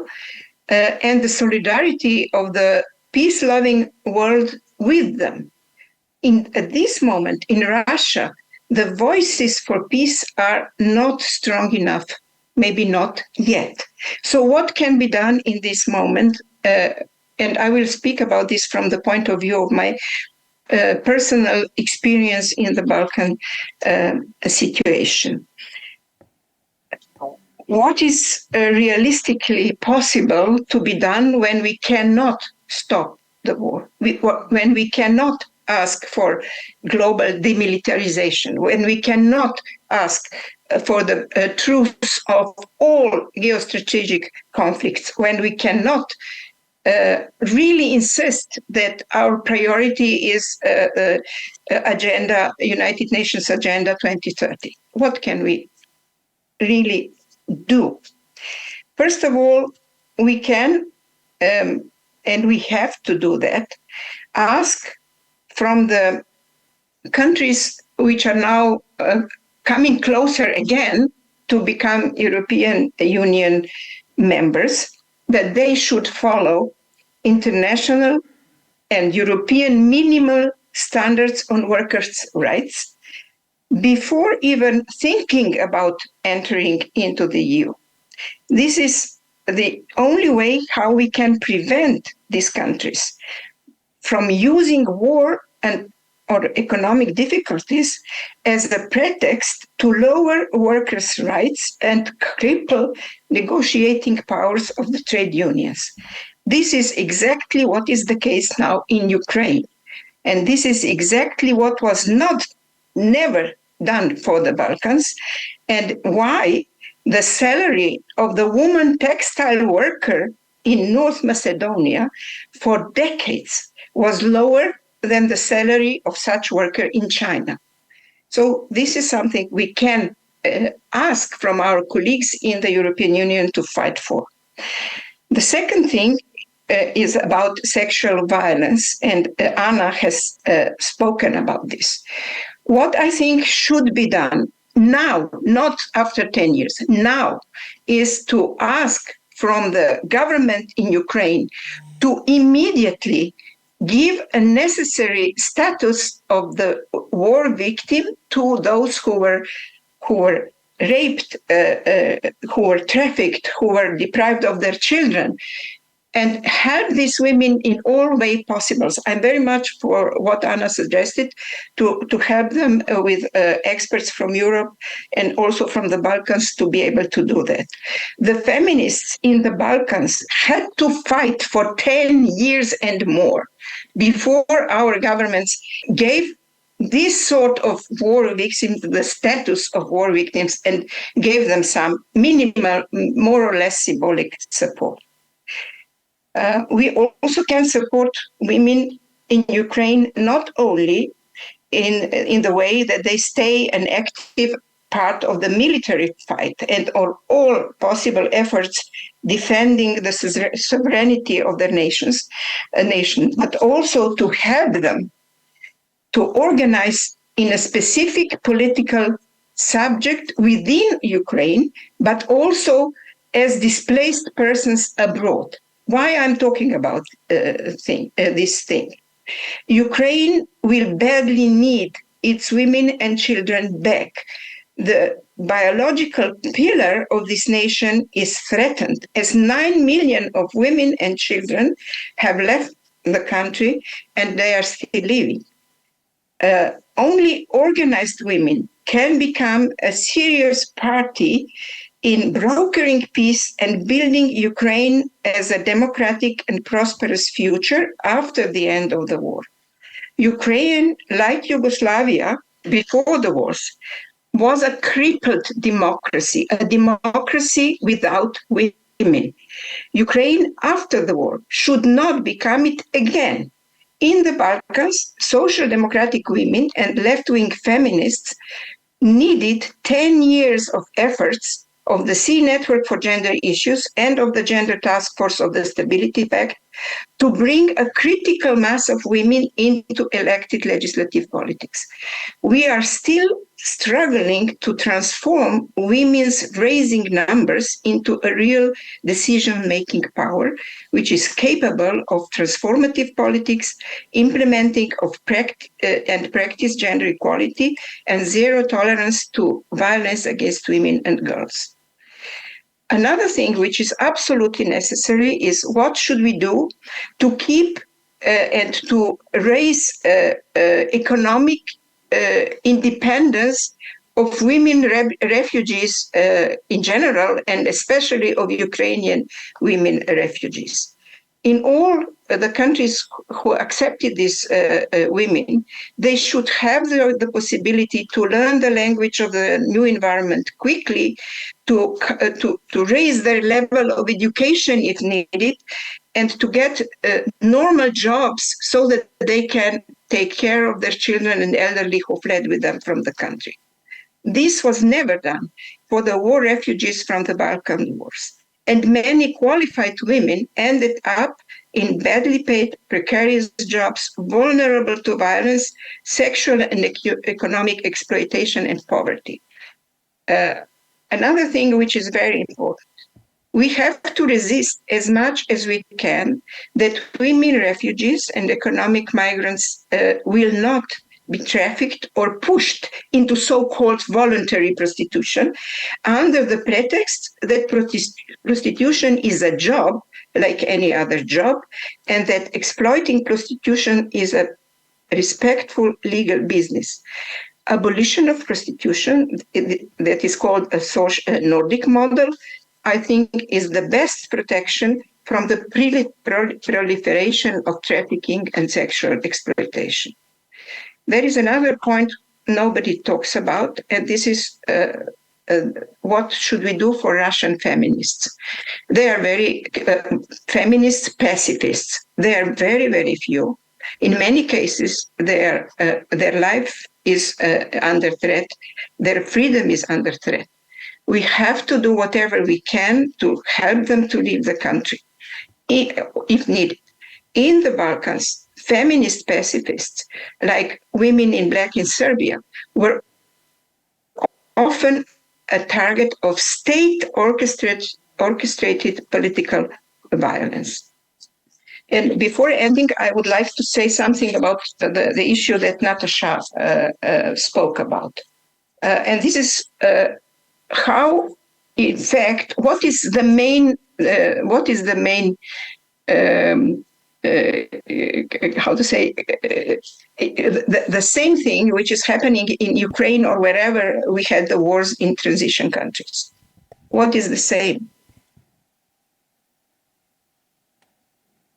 and the solidarity of the peace-loving world with them. At this moment in Russia, the voices for peace are not strong enough, maybe not yet. So what can be done in this moment? And I will speak about this from the point of view of my personal experience in the Balkan situation. What is realistically possible to be done when we cannot stop the war, when we cannot ask for global demilitarization, when we cannot ask for the truce of all geostrategic conflicts, when we cannot really insist that our priority is United Nations Agenda 2030. What can we really do? First of all, we can, and we have to do that, ask from the countries which are now coming closer again to become European Union members, that they should follow international and European minimal standards on workers' rights before even thinking about entering into the EU. This is the only way how we can prevent these countries from using war or economic difficulties as a pretext to lower workers' rights and cripple negotiating powers of the trade unions. This is exactly what is the case now in Ukraine. And this is exactly what was never done for the Balkans, and why the salary of the woman textile worker in North Macedonia for decades was lower than the salary of such worker in China. So this is something we can ask from our colleagues in the European Union to fight for. The second thing is about sexual violence, and Anna has spoken about this. What I think should be done now, not after 10 years, now, is to ask from the government in Ukraine to immediately give a necessary status of the war victim to those who were raped, who were trafficked, who were deprived of their children. and help these women in all ways possible. I'm very much for what Anna suggested, to help them with experts from Europe and also from the Balkans to be able to do that. The feminists in the Balkans had to fight for 10 years and more before our governments gave this sort of war victims the status of war victims and gave them some minimal, more or less symbolic support. We also can support women in Ukraine not only in the way that they stay an active part of the military fight and all possible efforts defending the sovereignty of their nation, but also to help them to organize in a specific political subject within Ukraine, but also as displaced persons abroad. Why I'm talking about this thing? Ukraine will badly need its women and children back. The biological pillar of this nation is threatened, as 9 million of women and children have left the country and they are still living. Only organized women can become a serious party in brokering peace and building Ukraine as a democratic and prosperous future after the end of the war. Ukraine, like Yugoslavia before the wars, was a crippled democracy, a democracy without women. Ukraine after the war should not become it again. In the Balkans, social democratic women and left-wing feminists needed 10 years of efforts of the CEE Network for Gender Issues and of the Gender Task Force of the Stability Pact to bring a critical mass of women into elected legislative politics. We are still struggling to transform women's raising numbers into a real decision-making power, which is capable of transformative politics, implementing of and practice gender equality, and zero tolerance to violence against women and girls. Another thing which is absolutely necessary is what should we do to keep and to raise economic independence of women refugees in general, and especially of Ukrainian women refugees. In all the countries who accepted these women, they should have the possibility to learn the language of the new environment quickly, to raise their level of education if needed, and to get normal jobs so that they can take care of their children and elderly who fled with them from the country. This was never done for the war refugees from the Balkan wars. And many qualified women ended up in badly paid, precarious jobs, vulnerable to violence, sexual and economic exploitation and poverty. Another thing which is very important, we have to resist as much as we can that women refugees and economic migrants will not be trafficked or pushed into so-called voluntary prostitution under the pretext that prostitution is a job like any other job, and that exploiting prostitution is a respectful legal business. Abolition of prostitution, that is called a Nordic model, I think is the best protection from the proliferation of trafficking and sexual exploitation. There is another point nobody talks about, and this is what should we do for Russian feminists? They are very feminist pacifists. They are very, very few. In many cases, their life is under threat. Their freedom is under threat. We have to do whatever we can to help them to leave the country, if needed. In the Balkans, feminist pacifists, like women in black in Serbia, were often a target of state-orchestrated political violence. And before ending, I would like to say something about the issue that Natasha spoke about. And this is how, in fact, what is the main how to say, the same thing which is happening in Ukraine or wherever we had the wars in transition countries. What is the same?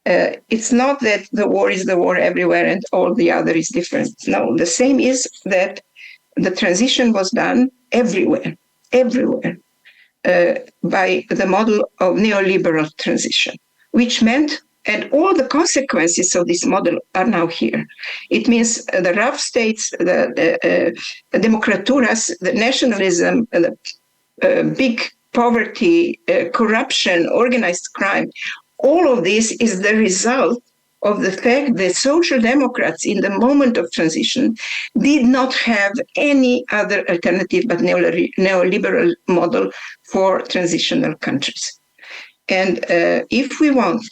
It's not that the war is the war everywhere and all the other is different. No, the same is that the transition was done everywhere, by the model of neoliberal transition, which meant, and all the consequences of this model are now here. It means the rough states, the democraturas, the nationalism, the big poverty, corruption, organized crime. All of this is the result of the fact that social democrats in the moment of transition did not have any other alternative but neoliberal model for transitional countries. And if we want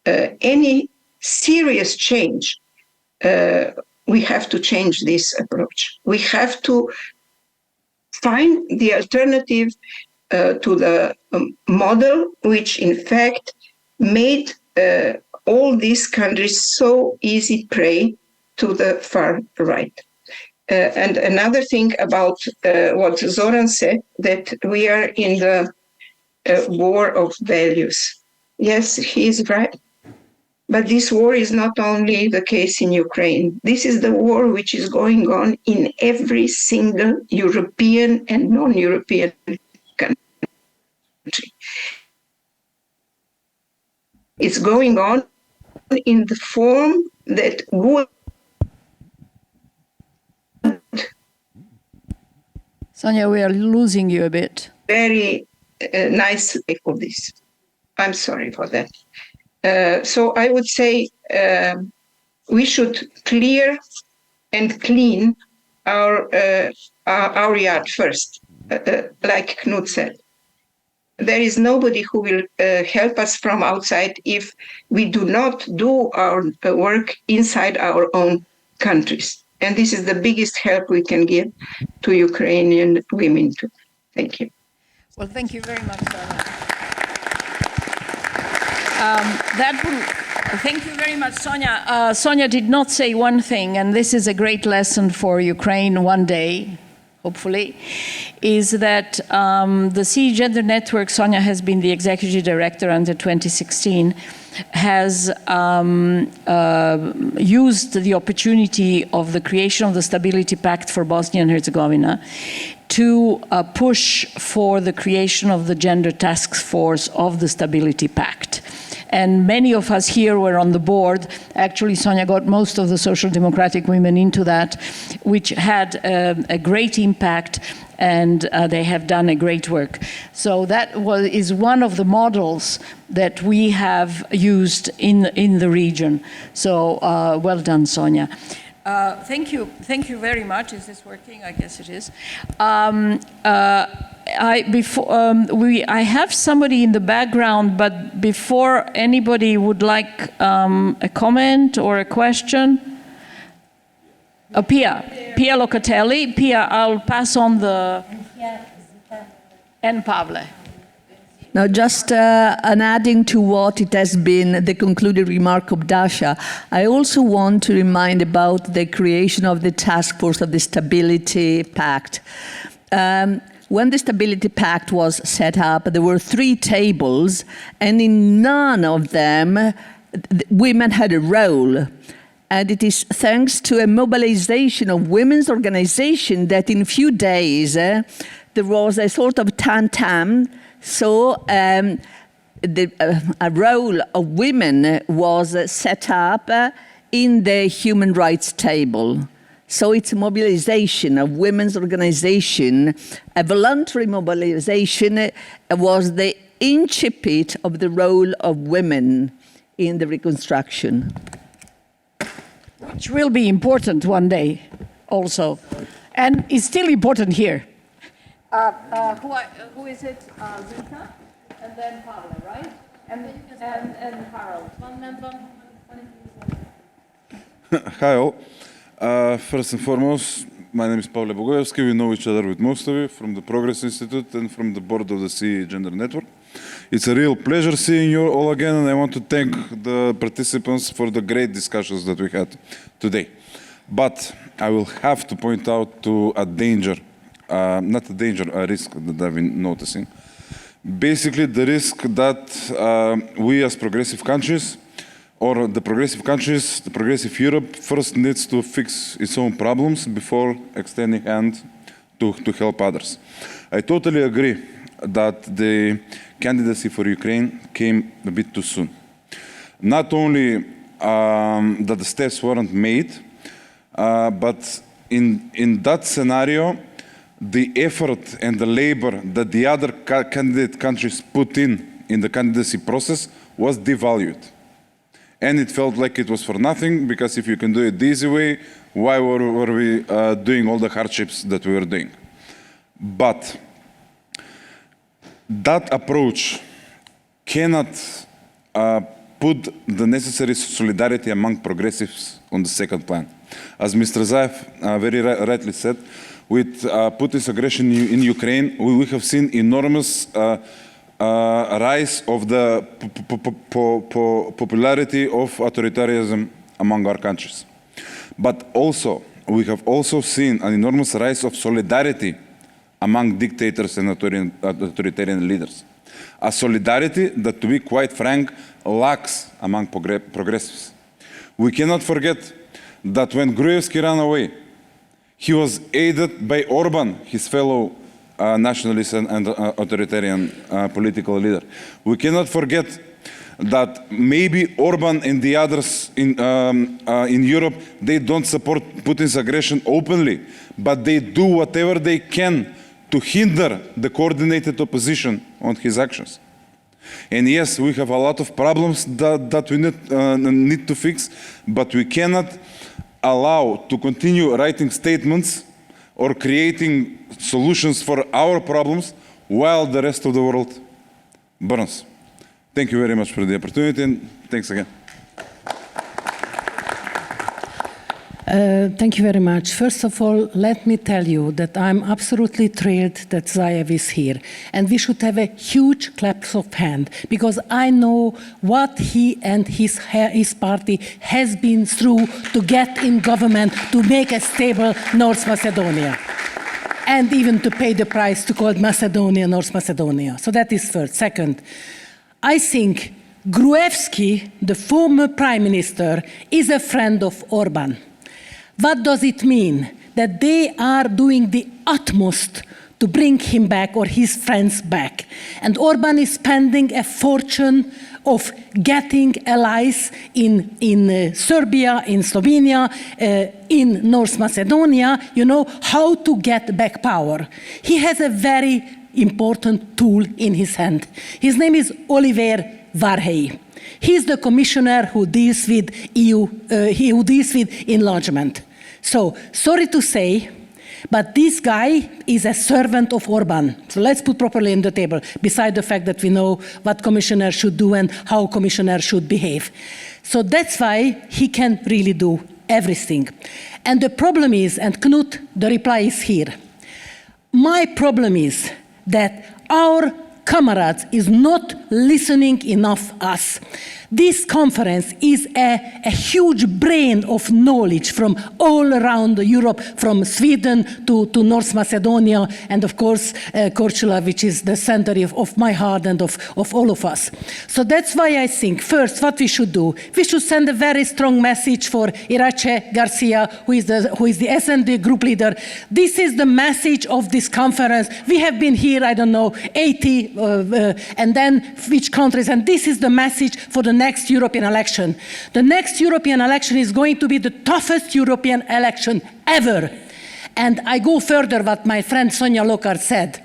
any serious change, we have to change this approach. We have to find the alternative to the model which in fact made all these countries so easy prey to the far right. And another thing about what Zoran said, that we are in the war of values. Yes, he is right. But this war is not only the case in Ukraine. This is the war which is going on in every single European and non-European country. It's going on in the form that would. Sonia, we are losing you a bit. Very nice for this. I'm sorry for that. So I would say we should clear and clean our yard first, like Knut said. There is nobody who will help us from outside if we do not do our work inside our own countries. And this is the biggest help we can give to Ukrainian women too. Thank you. Well, thank you very much, Sonia. Thank you very much, Sonia. Sonia did not say one thing, and this is a great lesson for Ukraine one day, hopefully, is that the CEE Gender Network, Sonia has been the executive director until 2016, has used the opportunity of the creation of the Stability Pact for Bosnia and Herzegovina to push for the creation of the Gender Task Force of the Stability Pact. And many of us here were on the board. Actually, Sonia got most of the social democratic women into that, which had a great impact, and they have done a great work. So that is one of the models that we have used in the region. So well done, Sonia. Thank you very much. Is this working? I guess it is. I have somebody in the background, but before anybody would like a comment or a question? Pia Locatelli. Pia, I'll pass on the... And Pavle. Now, just an adding to what it has been the concluded remark of Dasha, I also want to remind about the creation of the task force of the Stability Pact. When the Stability Pact was set up, there were 3 tables, and in none of them women had a role. And it is thanks to a mobilization of women's organization that in a few days there was a sort of tam-tam. So a role of women was set up in the human rights table. So it's a mobilization of women's organization. A voluntary mobilization was the incipit of the role of women in the reconstruction. Which will be important one day also, and is still important here. Who is it? Zita, and then Pavle, right? And Harold. Hi all. First and foremost, my name is Pavle Bogojevski. We know each other with most of you from the Progress Institute and from the board of the CEE Gender Network. It's a real pleasure seeing you all again, and I want to thank the participants for the great discussions that we had today. But I will have to point out to a danger, not a danger, a risk that I've been noticing. Basically, the risk that we as progressive countries, or the progressive countries, the progressive Europe, first needs to fix its own problems before extending hand to help others. I totally agree that the candidacy for Ukraine came a bit too soon. Not only that the steps weren't made, but in that scenario, the effort and the labor that the other candidate countries put in the candidacy process was devalued. And it felt like it was for nothing, because if you can do it the easy way, why were we doing all the hardships that we were doing? But that approach cannot put the necessary solidarity among progressives on the second plan. As Mr. Zaev very rightly said, with Putin's aggression in Ukraine, we have seen enormous rise of the popularity of authoritarianism among our countries. But also, we have also seen an enormous rise of solidarity among dictators and authoritarian leaders. A solidarity that, to be quite frank, lacks among progressives. We cannot forget that when Gruevski ran away, he was aided by Orban, his fellow nationalist and authoritarian political leader. We cannot forget that maybe Orban and the others in Europe, they don't support Putin's aggression openly, but they do whatever they can to hinder the coordinated opposition on his actions. And yes, we have a lot of problems that we need to fix, but we cannot allow to continue writing statements or creating solutions for our problems while the rest of the world burns. Thank you very much for the opportunity, and thanks again. Thank you very much. First of all, let me tell you that I'm absolutely thrilled that Zaev is here. And we should have a huge clap of hand, because I know what he and his party has been through to get in government to make a stable North Macedonia. And even to pay the price to call Macedonia North Macedonia. So that is first. Second, I think Gruevski, the former prime minister, is a friend of Orban. What does it mean? That they are doing the utmost to bring him back or his friends back. And Orban is spending a fortune of getting allies in Serbia, in Slovenia, in North Macedonia, you know, how to get back power. He has a very important tool in his hand. His name is Oliver Varhelyi. He's the commissioner who deals with who deals with enlargement. So, sorry to say, but this guy is a servant of Orban. So let's put properly on the table, beside the fact that we know what commissioner should do and how commissioner should behave. So that's why he can really do everything. And the problem is, and Knut, the reply is here. My problem is that our comrades is not listening enough us. This conference is a huge brain of knowledge from all around Europe, from Sweden to North Macedonia, and of course Korčula, which is the center of my heart and of all of us. So that's why I think, first, what we should do, we should send a very strong message for Irache Garcia, who is the SND group leader. This is the message of this conference. We have been here, I don't know, 80, and then which countries, and this is the message for the next European election. The next European election is going to be the toughest European election ever. And I go further what my friend Sonja Lokar said.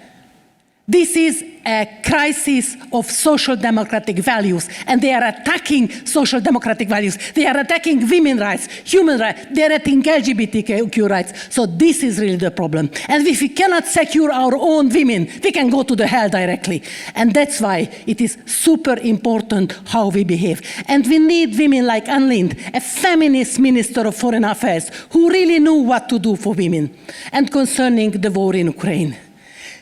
This is a crisis of social democratic values, and they are attacking social democratic values. They are attacking women's rights, human rights, they are attacking LGBTQ rights. So this is really the problem. And if we cannot secure our own women, we can go to the hell directly. And that's why it is super important how we behave. And we need women like Ann Linde, a feminist minister of foreign affairs, who really knew what to do for women. And concerning the war in Ukraine,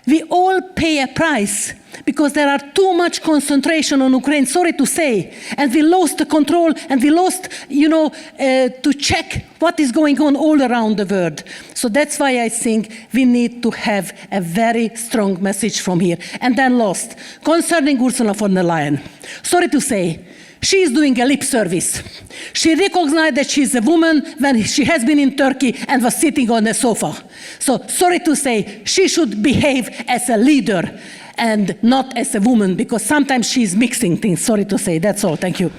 we all pay a price because there are too much concentration on Ukraine, sorry to say, and we lost the control and we lost, to check what is going on all around the world. So that's why I think we need to have a very strong message from here. And then last, concerning Ursula von der Leyen, sorry to say, she is doing a lip service. She recognized that she is a woman when she has been in Turkey and was sitting on the sofa. So, sorry to say, she should behave as a leader and not as a woman, because sometimes she is mixing things. Sorry to say, that's all. Thank you.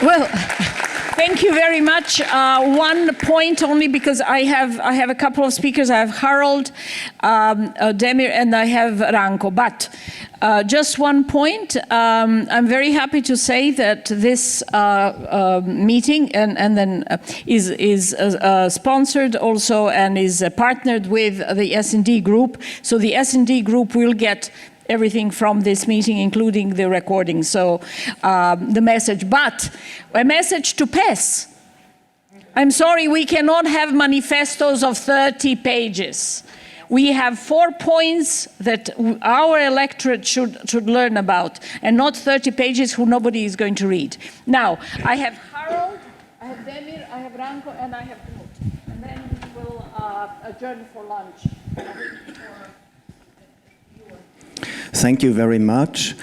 Well, thank you very much. One point only, because I have a couple of speakers. I have Harold, Demir, and I have Ranko. But just one point. I'm very happy to say that this meeting and then is sponsored also and is partnered with the S&D group. So the S&D group will get everything from this meeting, including the recording. So the message, but a message to PES. I'm sorry, we cannot have manifestos of 30 pages. We have 4 points that our electorate should learn about, and not 30 pages who nobody is going to read. Now, I have Harold, I have Demir, I have Ranko, and I have Knut. And then we will adjourn for lunch. Thank you very much.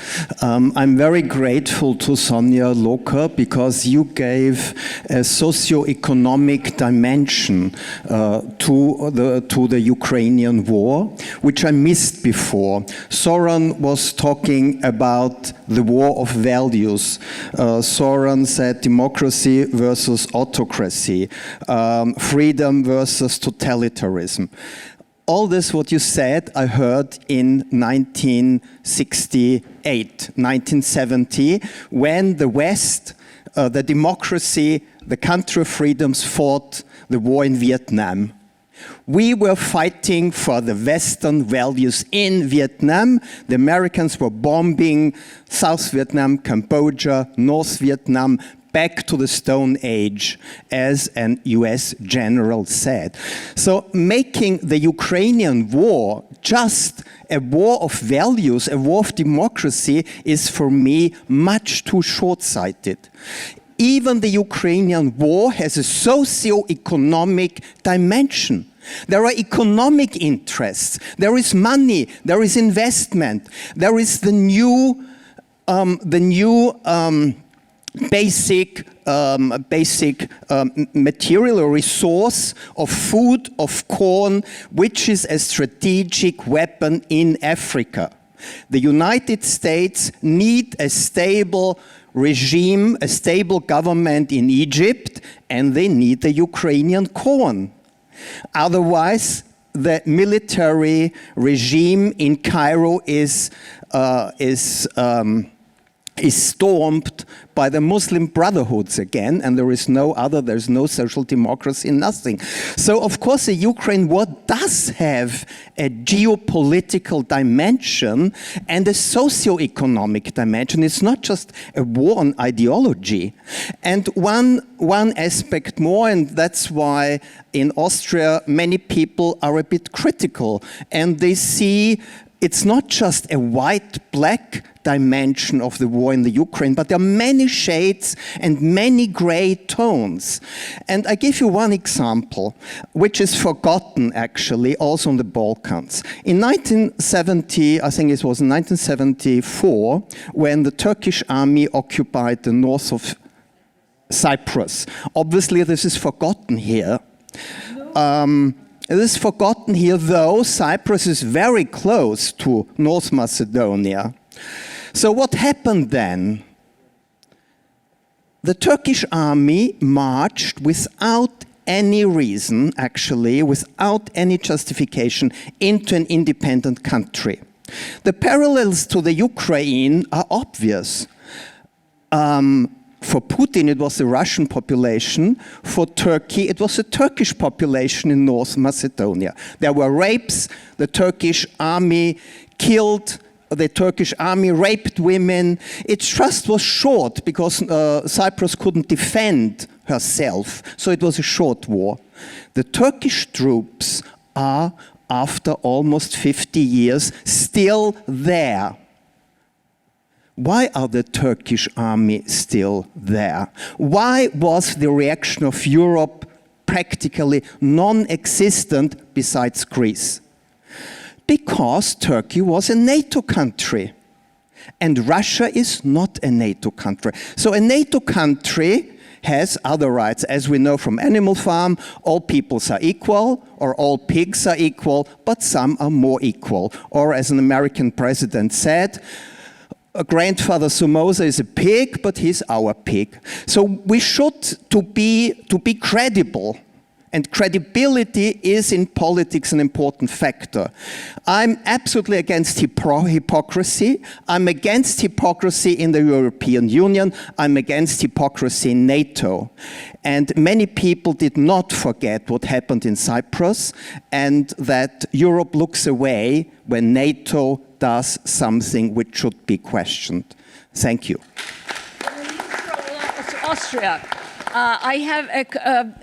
I'm very grateful to Sonja Loka because you gave a socio-economic dimension to the Ukrainian war, which I missed before. Soran was talking about the war of values. Soran said democracy versus autocracy, freedom versus totalitarianism. All this, what you said, I heard in 1968, 1970, when the West, the democracy, the country of freedoms fought the war in Vietnam. We were fighting for the Western values in Vietnam. The Americans were bombing South Vietnam, Cambodia, North Vietnam, back to the Stone Age, as an US general said. So making the Ukrainian war just a war of values, a war of democracy, is for me much too short-sighted. Even the Ukrainian war has a socio-economic dimension. There are economic interests, there is money, there is investment, there is the new basic material or resource of food, of corn, which is a strategic weapon in Africa. The United States need a stable regime, a stable government in Egypt, and they need the Ukrainian corn. Otherwise, the military regime in Cairo is stormed by the Muslim Brotherhoods again, and there's no social democracy, nothing. So, of course, the Ukraine war does have a geopolitical dimension and a socio-economic dimension. It's not just a war on ideology. And one aspect more, and that's why in Austria many people are a bit critical, and they see it's not just a white-black dimension of the war in the Ukraine, but there are many shades and many gray tones. And I give you one example, which is forgotten actually, also in the Balkans. In 1970, I think it was in 1974, when the Turkish army occupied the north of Cyprus. Obviously, this is forgotten here. It is forgotten here, though Cyprus is very close to North Macedonia. So what happened then? The Turkish army marched without any reason, actually, without any justification, into an independent country. The parallels to the Ukraine are obvious. For Putin, it was the Russian population. For Turkey, it was the Turkish population in North Macedonia. There were rapes. The Turkish army killed. The Turkish army raped women. Its trust was short because Cyprus couldn't defend herself. So it was a short war. The Turkish troops are after almost 50 years, still there. Why are the Turkish army still there? Why was the reaction of Europe practically non-existent besides Greece? Because Turkey was a NATO country. And Russia is not a NATO country. So a NATO country has other rights. As we know from Animal Farm, all peoples are equal, or all pigs are equal, but some are more equal. Or as an American president said, grandfather Somoza is a pig, but he's our pig. So we should, to be credible, and credibility is in politics an important factor. I'm absolutely against hypocrisy. I'm against hypocrisy in the European Union. I'm against hypocrisy in NATO. And many people did not forget what happened in Cyprus, and that Europe looks away when NATO does something which should be questioned. Thank you. Austria. I have,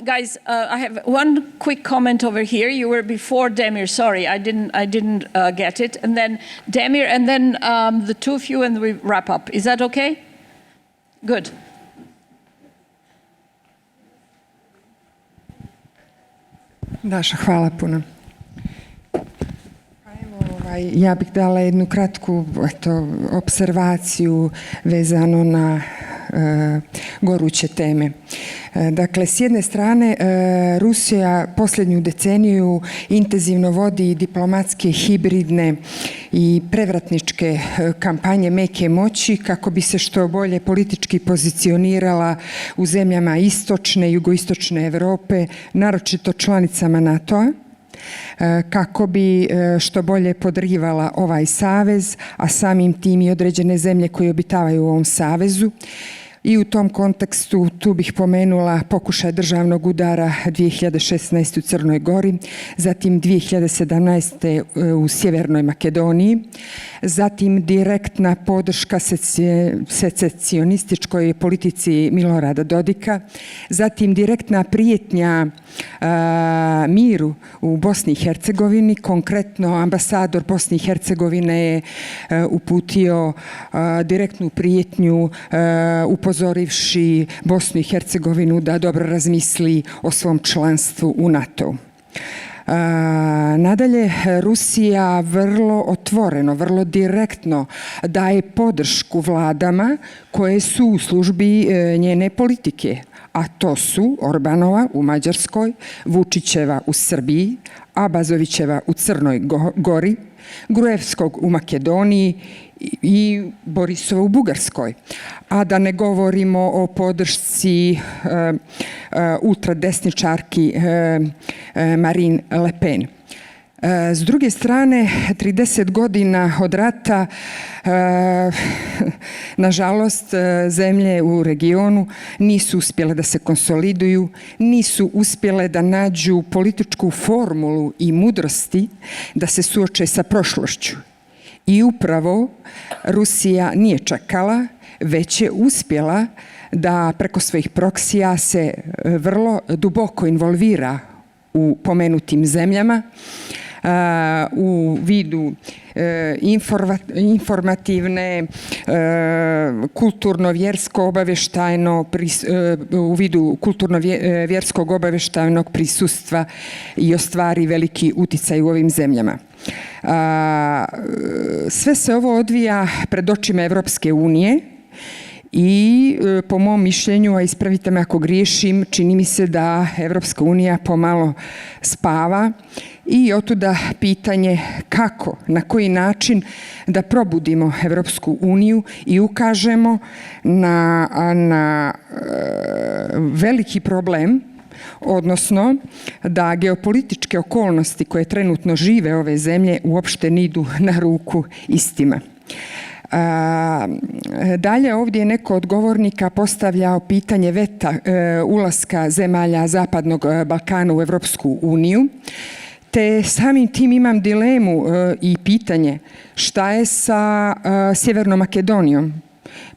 guys, I have one quick comment over here. You were before Demir. Sorry, I didn't get it. And then Demir, and then the two of you, and we wrap up. Is that okay? Good. Daša, hvala puno. Ja bih dala jednu kratku observaciju vezano na goruće teme. Dakle, s jedne strane, Rusija posljednju deceniju intenzivno vodi diplomatske, hibridne i prevratničke kampanje meke moći kako bi se što bolje politički pozicionirala u zemljama istočne i jugoistočne Europe, naročito članicama NATO-a, kako bi što bolje podrivala ovaj savez, a samim tim i određene zemlje koje obitavaju u ovom savezu. I u tom kontekstu tu bih pomenula pokušaj državnog udara 2016. u Crnoj Gori, zatim 2017. u Sjevernoj Makedoniji, zatim direktna podrška secesionističkoj politici Milorada Dodika, zatim direktna prijetnja miru u Bosni i Hercegovini. Konkretno, ambasador Bosne i Hercegovine je uputio direktnu prijetnju upozorivši Bosnu i Hercegovinu da dobro razmisli o svom članstvu u NATO-u. Nadalje, Rusija vrlo otvoreno, vrlo direktno daje podršku vladama koje su u službi njene politike, a to su Orbanova u Mađarskoj, Vučićeva u Srbiji, Abazovićeva u Crnoj Gori, Gruevskog u Makedoniji i Borisova u Bugarskoj. A da ne govorimo o podršci ultradesničarki Marine Le Pen. S druge strane, 30 godina od rata, nažalost, zemlje u regionu nisu uspjele da se konsoliduju, nisu uspjele da nađu političku formulu i mudrosti da se suoče sa prošlošću. I upravo Rusija nije čekala, već je uspjela da preko svojih proksija se vrlo duboko involvira u pomenutim zemljama, u vidu informativne, u vidu kulturno-vjerskog obavještajnog prisustva i ostvari veliki utjecaj u ovim zemljama. Sve se ovo odvija pred očima Evropske unije i po mom mišljenju, a ispravite me ako griješim, čini mi se da Evropska unija pomalo spava i otuda pitanje kako, na koji način da probudimo Evropsku uniju i ukažemo na veliki problem, odnosno da geopolitičke okolnosti koje trenutno žive ove zemlje uopšte ne idu na ruku istima. Dalje, ovdje je neko od govornika postavljao pitanje veta ulaska zemalja Zapadnog Balkana u Evropsku uniju, te samim tim imam dilemu i pitanje šta je sa Sjevernom Makedonijom.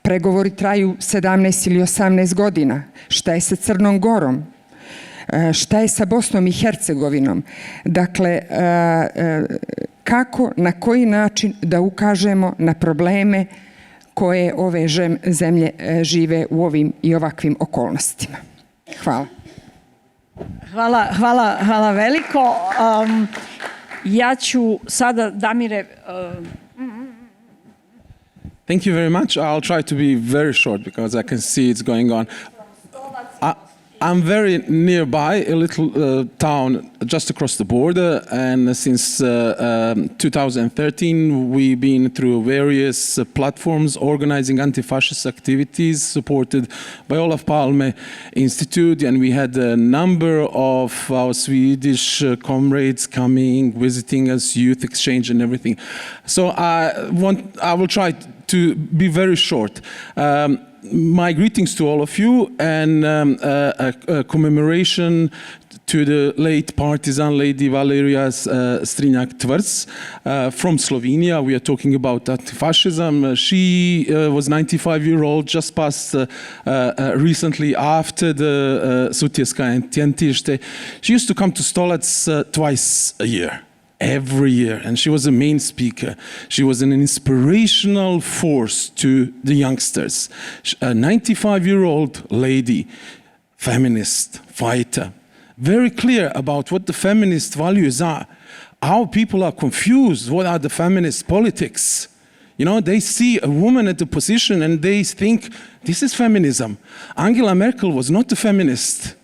Pregovori traju 17 ili 18 godina. Šta je sa Crnom Gorom? Šta je sa Bosnom i Hercegovinom? Dakle, kako, na koji način da ukažemo na probleme koje ove zemlje žive u ovim i ovakvim okolnostima. Hvala. Hvala veliko. Ja ću sada, Damire... Thank you very much. I'll try to be very short because I can see it's going on. I'm very nearby, a little town just across the border, and since 2013 we've been through various platforms organizing anti-fascist activities supported by Olof Palme Institute, and we had a number of our Swedish comrades coming, visiting us, youth exchange and everything. So I will try to be very short. My greetings to all of you, and a commemoration to the late partisan lady Valeria Strinjak-Tvrz from Slovenia. We are talking about anti-fascism. She was 95-year-old, just passed recently after the Sutjeska and Tjentište. She used to come to Stolac twice a year. Every year, and she was a main speaker. She was an inspirational force to the youngsters. A 95-year-old lady, feminist, fighter, very clear about what the feminist values are. How people are confused, what are the feminist politics? You know, they see a woman at the position and they think, this is feminism. Angela Merkel was not a feminist.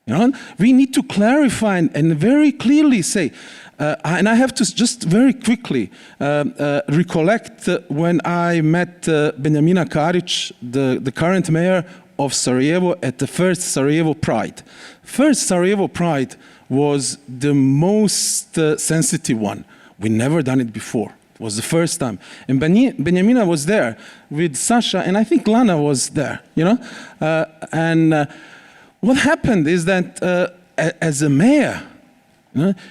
You know, we need to clarify and very clearly say, and I have to just very quickly recollect when I met Benjamina Karic, the current mayor of Sarajevo, at the first Sarajevo Pride. First Sarajevo Pride was the most sensitive one. We never done it before. It was the first time. And Benjamina was there with Sasha, and I think Lana was there, you know? What happened is that as a mayor,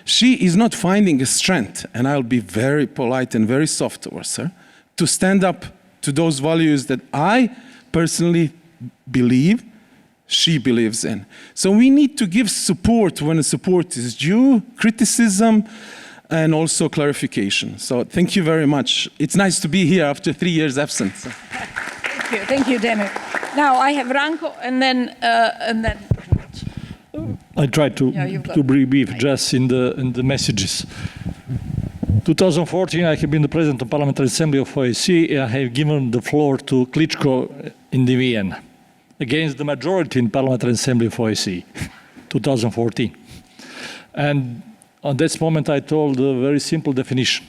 she is not finding a strength, and I'll be very polite and very soft towards her, to stand up to those values that I personally believe she believes in. So we need to give support when support is due, criticism, and also clarification. So thank you very much. It's nice to be here after 3 years absence. Thank you, Demir. Now I have Ranko, and then. I try to be brief, just in the messages. 2014, I have been the president of the Parliamentary Assembly of OSCE, and I have given the floor to Klitschko in the Vienna against the majority in Parliamentary Assembly of OSCE, 2014. And at that moment, I told a very simple definition: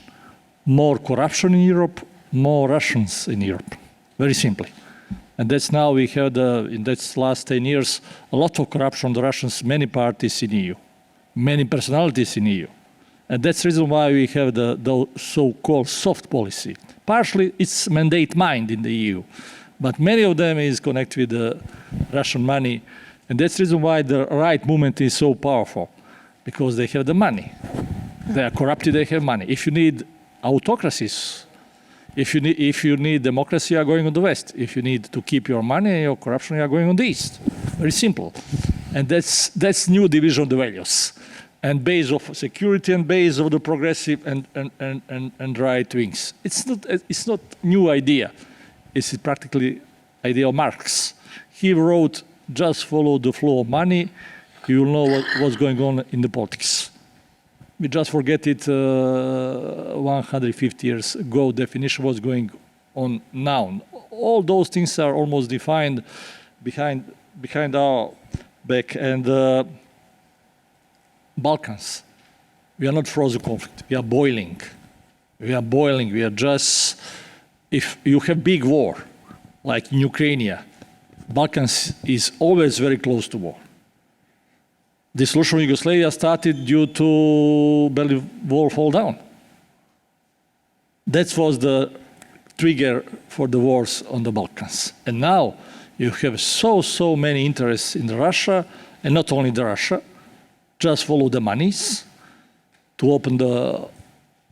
more corruption in Europe, more Russians in Europe. Very simply. And that's now we had, in that last 10 years, a lot of corruption, the Russians, many parties in EU, many personalities in EU. And that's the reason why we have the so-called soft policy. Partially, it's mandate mind in the EU, but many of them is connected with the Russian money. And that's the reason why the right movement is so powerful, because they have the money. They are corrupted, they have money. If you need autocracies, if you need democracy, you are going on the West. If you need to keep your money, your corruption, you are going on the East. Very simple. And that's new division of the values. And base of security and base of the progressive and right wings. It's not new idea. It's practically idea of Marx. He wrote, just follow the flow of money, you will know what's going on in the politics. We just forget it 150 years ago, definition was going on now. All those things are almost defined behind our back. And Balkans, we are not frozen conflict, we are boiling. We are boiling, we are just, if you have big war, like in Ukraine, Balkans is always very close to war. The solution of Yugoslavia started due to Berlin Wall fall down. That was the trigger for the wars on the Balkans. And now you have so many interests in Russia, and not only the Russia, just follow the monies to open the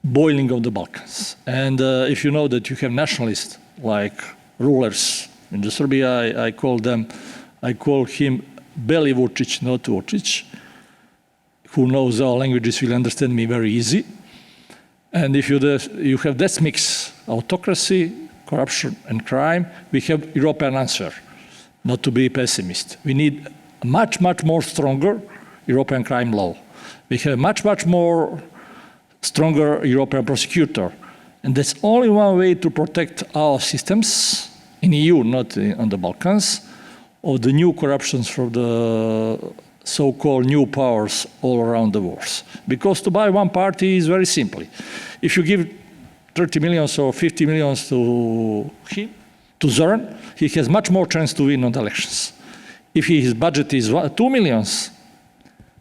boiling of the Balkans. And if you know that you have nationalists like rulers in Serbia, I call him Beli Vučić, not Vučić, who knows our languages will understand me very easy. And if you have this mix, autocracy, corruption and crime, we have European answer, not to be pessimist. We need a much, much more stronger European crime law. We have much, much more stronger European prosecutor. And that's only one way to protect our systems in EU, not on the Balkans, of the new corruptions from the so-called new powers all around the world. Because to buy one party is very simple. If you give 30 million or 50 million to him, to Zoran, he has much more chance to win on the elections. If his budget is 2 million,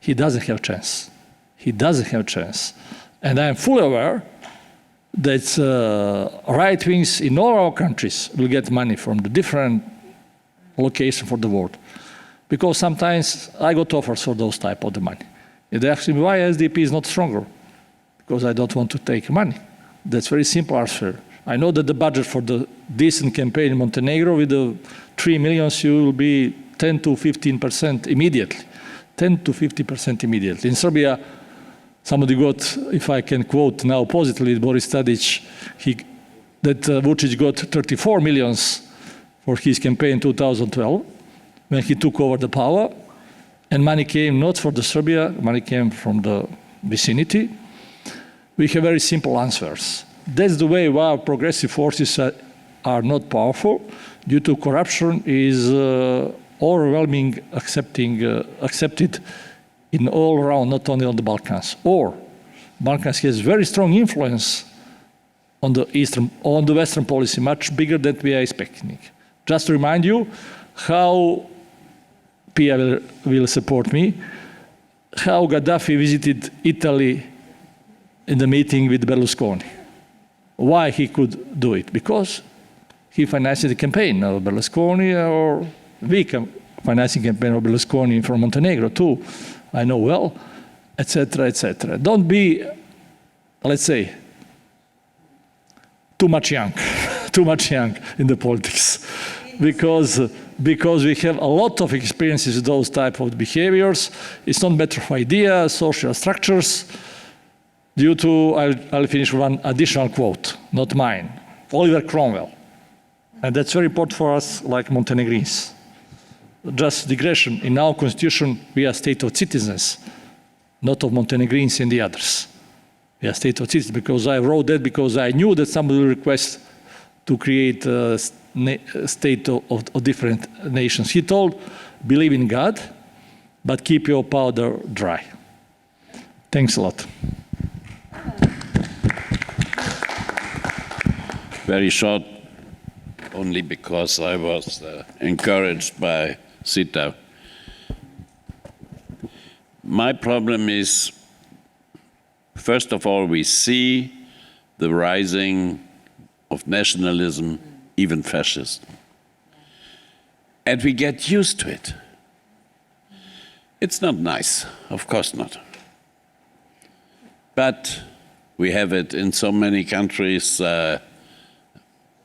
he doesn't have chance. He doesn't have chance. And I am fully aware that right wings in all our countries will get money from the different locations for the world. Because sometimes I got offers for those type of the money. And they ask me why SDP is not stronger. Because I don't want to take money. That's very simple answer. I know that the budget for the decent campaign in Montenegro with the 3 million you will be 10 to 15% immediately. 10 to 50% immediately. In Serbia, somebody got, if I can quote now positively, Boris Tadic, that Vučić got 34 million for his campaign in 2012 when he took over the power, and money came not for the Serbia, money came from the vicinity. We have very simple answers. That's the way why progressive forces are not powerful, due to corruption is overwhelming accepted in all around, not only on the Balkans. Or Balkans has very strong influence on the Western policy, much bigger than we are expecting. Just to remind you how Pia will support me, how Gaddafi visited Italy in the meeting with Berlusconi. Why he could do it? Because he financed the campaign of Berlusconi, or we financing campaign of Berlusconi from Montenegro too. I know well, etc., etc. Don't be, let's say, too much young in the politics, because we have a lot of experiences with those type of behaviors. It's not a matter of ideas, social structures. Due to, I'll finish with one additional quote, not mine, Oliver Cromwell. And that's very important for us, like Montenegrins. Just digression, in our constitution, we are state of citizens, not of Montenegrins and the others. We are state of citizens, because I wrote that because I knew that somebody will request to create a state of different nations. He told, believe in God, but keep your powder dry. Thanks a lot. Very short, only because I was encouraged by Sita. My problem is, first of all, we see the rising of nationalism, even fascism. And we get used to it. It's not nice, of course not. But we have it in so many countries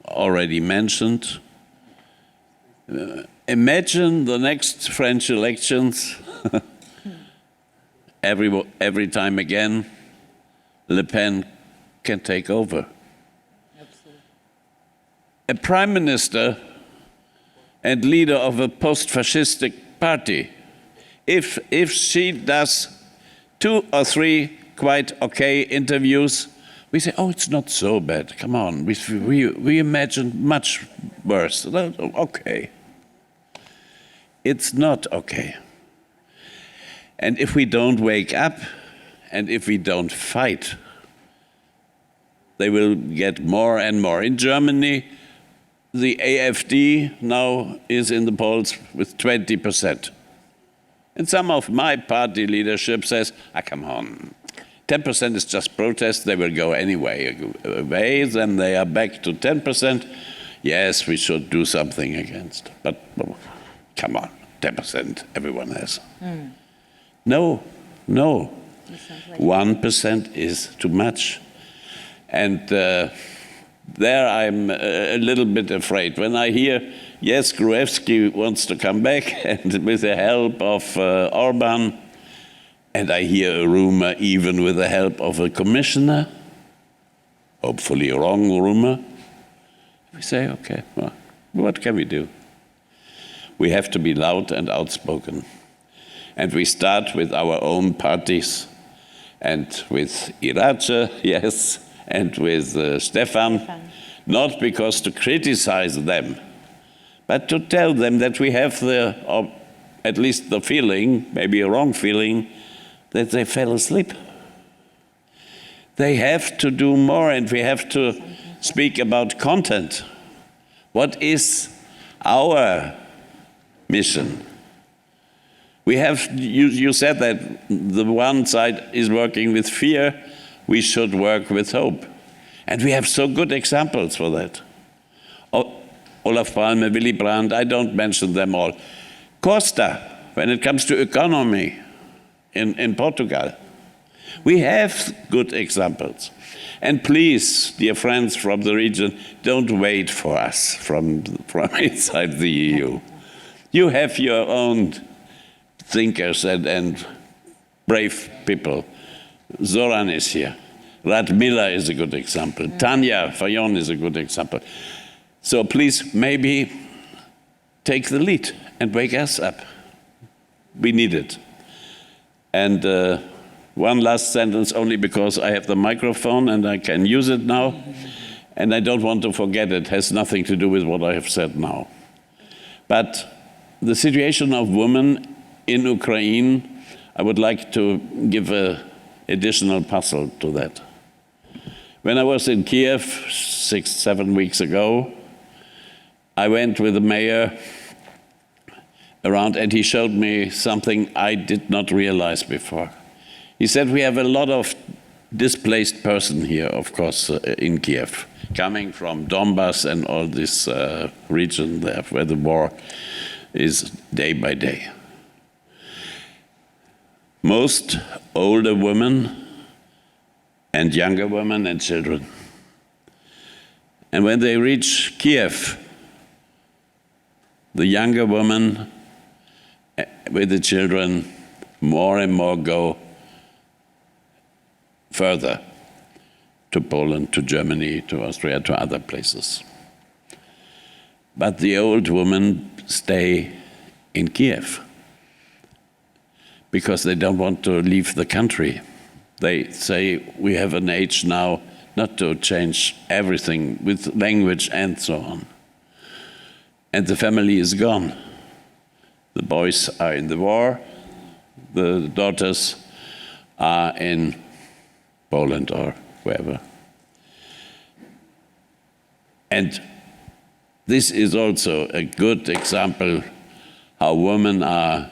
already mentioned. Imagine the next French elections, every time again, Le Pen can take over. Absolutely. A prime minister and leader of a post-fascistic party, if she does 2 or 3 quite okay interviews, we say, oh, it's not so bad. Come on, we imagine much worse. Okay. It's not okay. And if we don't wake up, and if we don't fight, they will get more and more. In Germany, the AfD now is in the polls with 20%. And some of my party leadership says, come on, 10% is just protest, they will go anyway. Then they are back to 10%. Yes, we should do something against. But come on, 10% everyone has. No. 1% is too much. And there I'm a little bit afraid. When I hear yes, Gruevski wants to come back, and with the help of Orban, and I hear a rumor even with the help of a commissioner, hopefully a wrong rumor. We say, okay, well, what can we do? We have to be loud and outspoken. And we start with our own parties, and with Irace, yes, and with Stefan, not because to criticize them, but to tell them that we have or at least the feeling, maybe a wrong feeling, that they fell asleep. They have to do more, and we have to speak about content. What is our mission? We have, you said that the one side is working with fear, we should work with hope. And we have so good examples for that. Olaf Palme, Willy Brandt, I don't mention them all. Costa, when it comes to economy in Portugal. We have good examples. And please, dear friends from the region, don't wait for us from inside the EU. You have your own thinkers and brave people. Zoran is here. Radmila is a good example. Tanja Fajon is a good example. So please, maybe take the lead and wake us up. We need it. And one last sentence, only because I have the microphone and I can use it now, and I don't want to forget it. It has nothing to do with what I have said now. But the situation of women in Ukraine, I would like to give an additional puzzle to that. When I was in Kiev 6-7 weeks ago, I went with the mayor around, and he showed me something I did not realize before. He said, we have a lot of displaced person here, of course, in Kiev, coming from Donbass and all this region there where the war is day by day. Most older women and younger women and children. And when they reach Kiev, the younger women with the children more and more go further to Poland, to Germany, to Austria, to other places. But the old women stay in Kiev because they don't want to leave the country. They say, we have an age now not to change everything with language and so on. And the family is gone. The boys are in the war, the daughters are in Poland or wherever. And this is also a good example how women are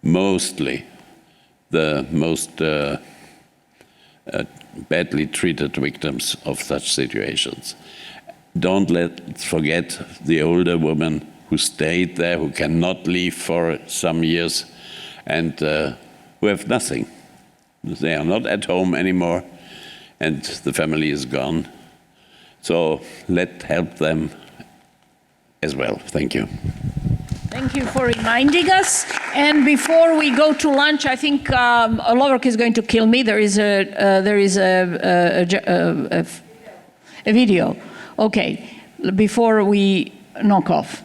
mostly the most badly treated victims of such situations. Don't let's forget the older women who stayed there, who cannot leave for some years, and who have nothing. They are not at home anymore, and the family is gone. So let's help them as well. Thank you. Thank you for reminding us. And before we go to lunch, I think Lovak is going to kill me. There is a video. Okay, before we knock off.